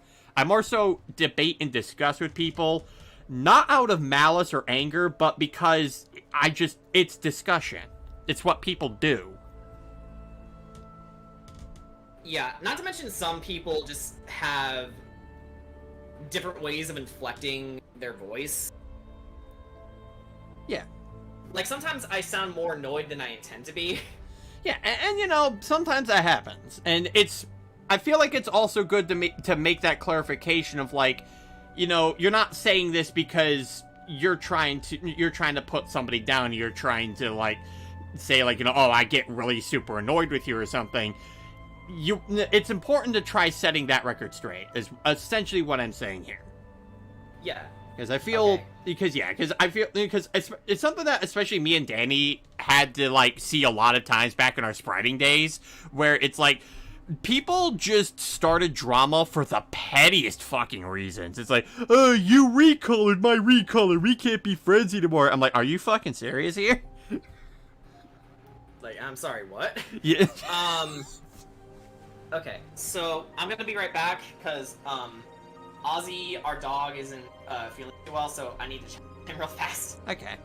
debate and discuss with people, not out of malice or anger, but because it's discussion. It's what people do. Yeah, not to mention some people just have different ways of inflecting their voice. Yeah. Like, sometimes I sound more annoyed than I intend to be. Yeah, and you know, sometimes that happens. And I feel like it's also good to make that clarification of, like, you know, you're not saying this because you're trying to put somebody down, you're trying to, like, say, like, you know, oh, I get really super annoyed with you or something. It's important to try setting that record straight, is essentially what I'm saying here. Yeah, Because I feel, Okay. because it's something that especially me and Danny had to, like, see a lot of times back in our spriting days, where it's like, people just started drama for the pettiest fucking reasons. It's like, oh, you recolored my recolor, we can't be friends anymore. I'm like, are you fucking serious here? Like, I'm sorry, what? Yeah. Okay, so I'm gonna be right back, because, Ozzy, our dog, isn't, feeling too well, so I need to check him real fast. Okay.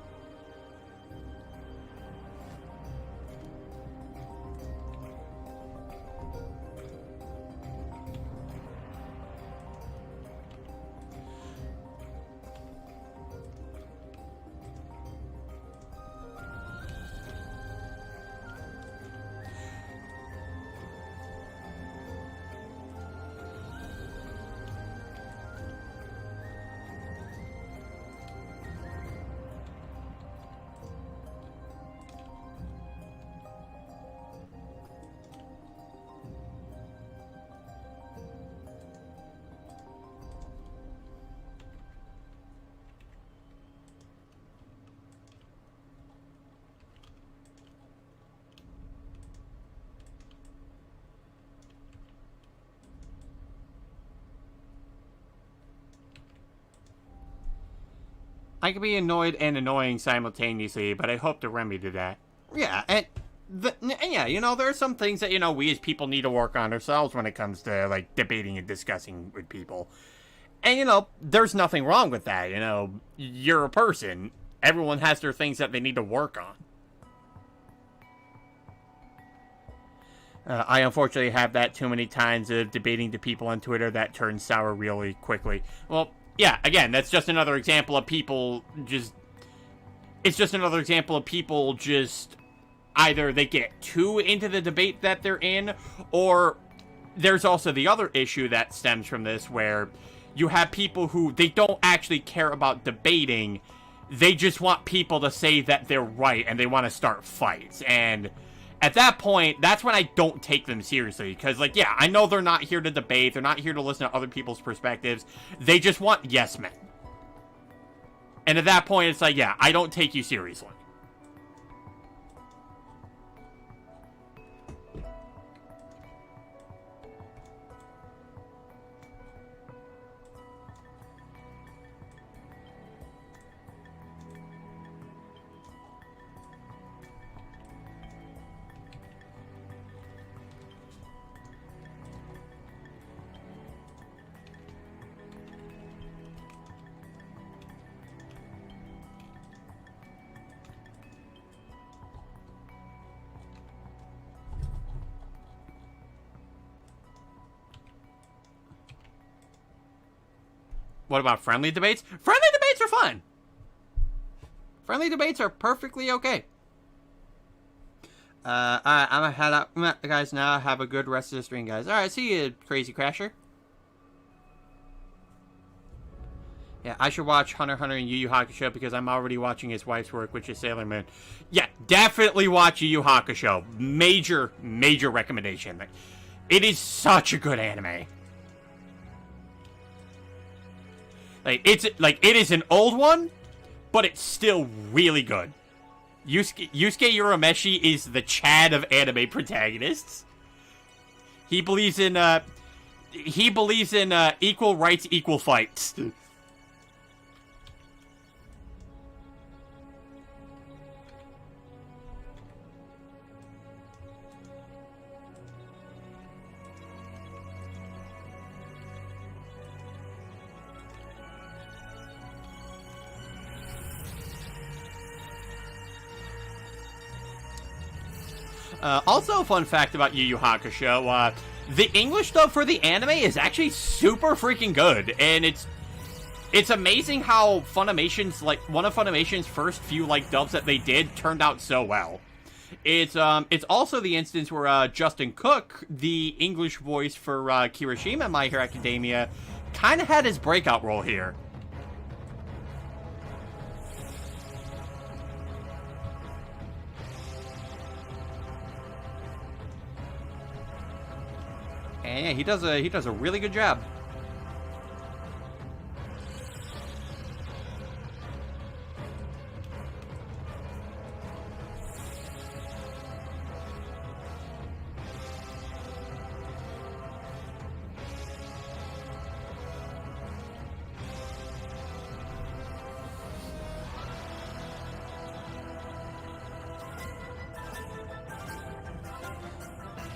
I can be annoyed and annoying simultaneously, but I hope to remedy that. Yeah, and yeah, you know, there are some things that, you know, we as people need to work on ourselves when it comes to, like, debating and discussing with people. And, you know, there's nothing wrong with that, you know. You're a person. Everyone has their things that they need to work on. I unfortunately have that too many times of debating to people on Twitter that turns sour really quickly. Well, yeah, again, that's just another example of people just... It's just another example of people just... Either they get too into the debate that they're in, or there's also the other issue that stems from this, where you have people who, they don't actually care about debating, they just want people to say that they're right, and they want to start fights, and... At that point, that's when I don't take them seriously, because, like, yeah, I know they're not here to debate, they're not here to listen to other people's perspectives, they just want yes men. And at that point, it's like, yeah, I don't take you seriously. What about friendly debates? Friendly debates are fun. Friendly debates are perfectly okay. I'm gonna head out, guys, now. Have a good rest of the stream, guys. Alright, see you, Crazy Crasher. Yeah, I should watch Hunter x Hunter and Yu Yu Hakusho because I'm already watching his wife's work, which is Sailor Moon. Yeah, definitely watch Yu Yu Hakusho. Major, major recommendation. It is such a good anime. Like, it is an old one, but it's still really good. Yusuke Urameshi is the Chad of anime protagonists. He believes in equal rights, equal fights. Also, a fun fact about Yu Yu Hakusho, the English dub for the anime is actually super freaking good, and it's amazing how Funimation's, like, one of Funimation's first few, like, dubs that they did turned out so well. It's also the instance where, Justin Cook, the English voice for, Kirishima in My Hero Academia, kind of had his breakout role here. And yeah, he does a really good job.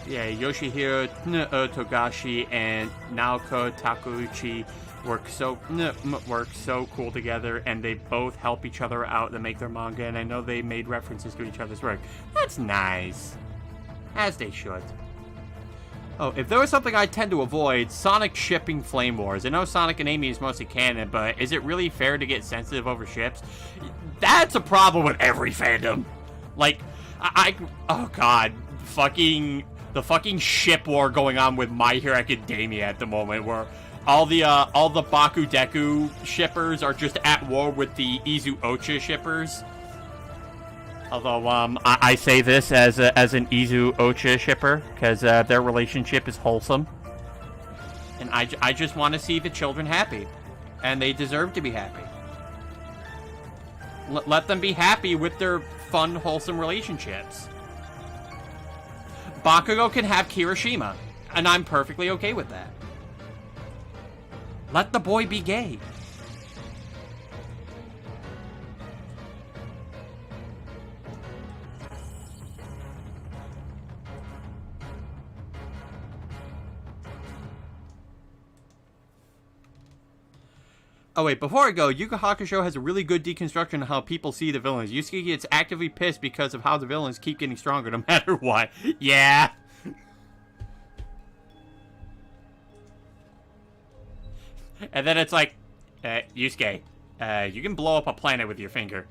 yeah, Yoshihiro Togashi and Naoko Takeuchi work so cool together, and they both help each other out to make their manga, and I know they made references to each other's work. That's nice. As they should. Oh, if there was something I tend to avoid, Sonic shipping Flame Wars. I know Sonic and Amy is mostly canon, but is it really fair to get sensitive over ships? That's a problem with every fandom. Like, oh god, the fucking ship war going on with My Hero Academia at the moment, where all the Baku Deku shippers are just at war with the Izu Ocha shippers. Although, I say this as an Izu Ocha shipper, because their relationship is wholesome. And I just want to see the children happy. And they deserve to be happy. Let them be happy with their fun, wholesome relationships. Bakugo can have Kirishima, and I'm perfectly okay with that. Let the boy be gay. Oh wait, before I go, Yu Yu Hakusho has a really good deconstruction of how people see the villains. Yusuke gets actively pissed because of how the villains keep getting stronger no matter what. Yeah. And then it's like, Yusuke, you can blow up a planet with your finger.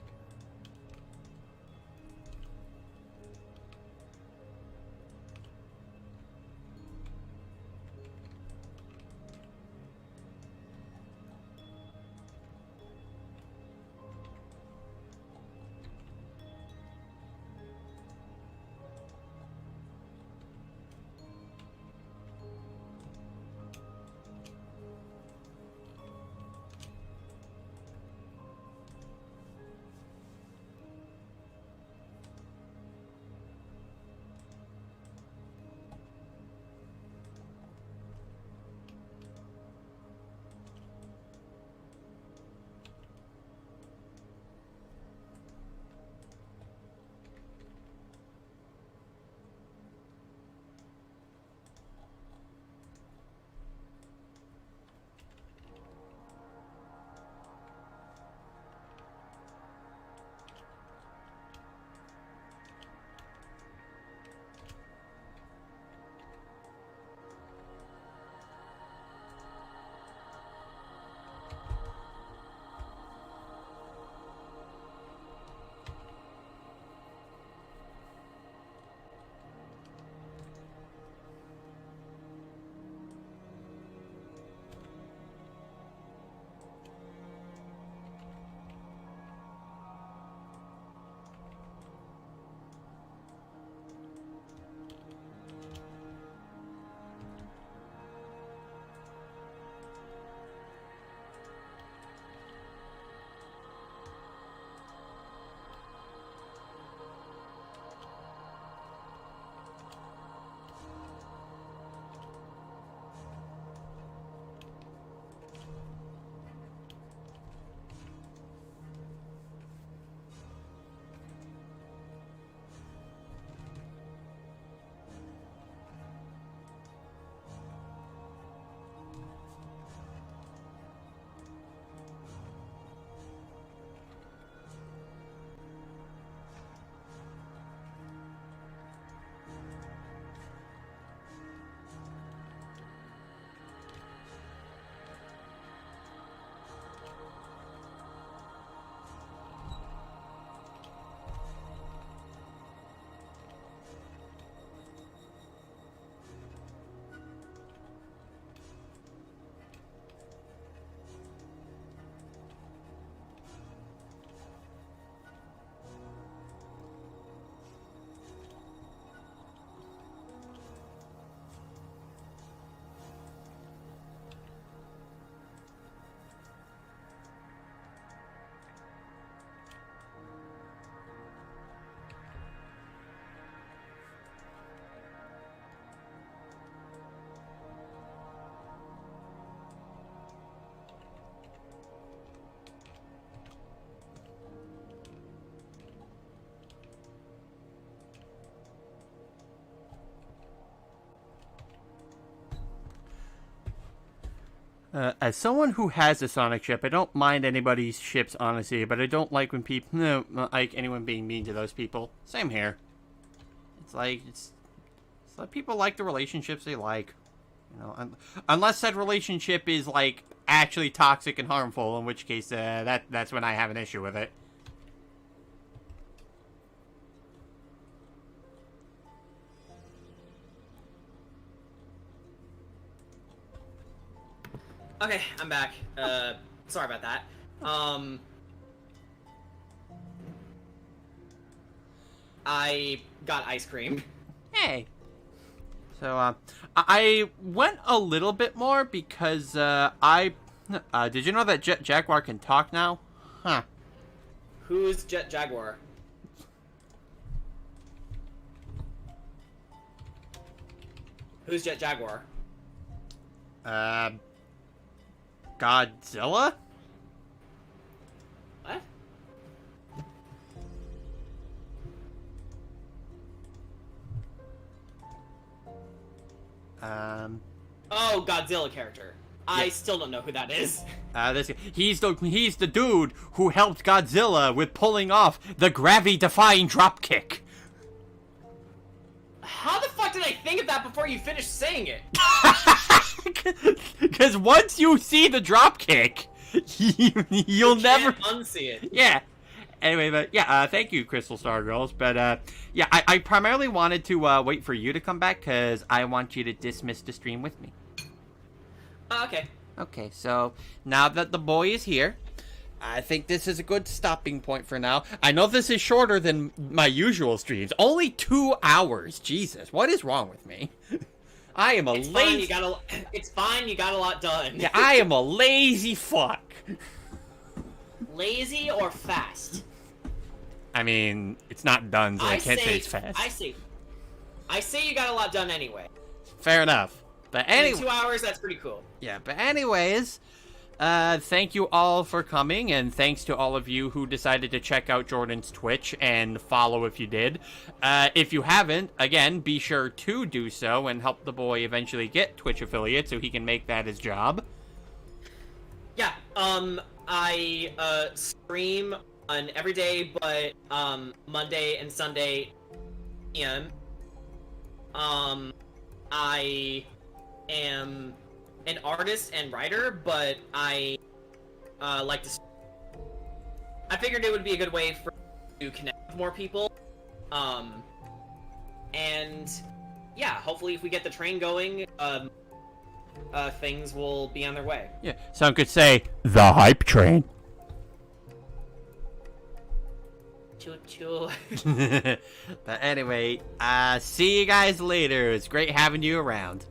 As someone who has a Sonic ship, I don't mind anybody's ship's honesty, but I don't like when people, not like anyone being mean to those people. Same here. It's like people like the relationships they like, you know, unless that relationship is like actually toxic and harmful, in which case that's when I have an issue with it. Okay, I'm back. Sorry about that. I got ice cream. Hey. So, I went a little bit more because, did you know that Jet Jaguar can talk now? Huh. Who's Jet Jaguar? Who's Jet Jaguar? Godzilla? What? Oh, Godzilla character. I still don't know who that is. He's the dude who helped Godzilla with pulling off the gravity-defying dropkick. How the fuck did I think of that before you finished saying it? Because once you see the dropkick, you'll never unsee it. Yeah. Anyway, but yeah, thank you, Crystal Star Girls. But yeah, I primarily wanted to wait for you to come back because I want you to dismiss the stream with me. Okay. Okay, so now that the boy is here, I think this is a good stopping point for now. I know this is shorter than my usual streams. Only 2 hours. Jesus, what is wrong with me? I am a lazy... It's fine, you got a lot done. Yeah, I am a lazy fuck. Lazy or fast? I mean, it's not done, so I can't say it's fast. I say you got a lot done anyway. Fair enough. But anyway, 2 hours, that's pretty cool. Yeah, but anyways, thank you all for coming, and thanks to all of you who decided to check out Jordan's Twitch and follow if you did. If you haven't, again, be sure to do so and help the boy eventually get Twitch affiliate so he can make that his job. Yeah, I stream on every day but Monday and Sunday p.m. I am an artist and writer, but I like to. I figured it would be a good way for to connect with more people, and yeah, hopefully, if we get the train going, things will be on their way. Yeah, some could say the hype train. Choo choo. But anyway, see you guys later. It's great having you around.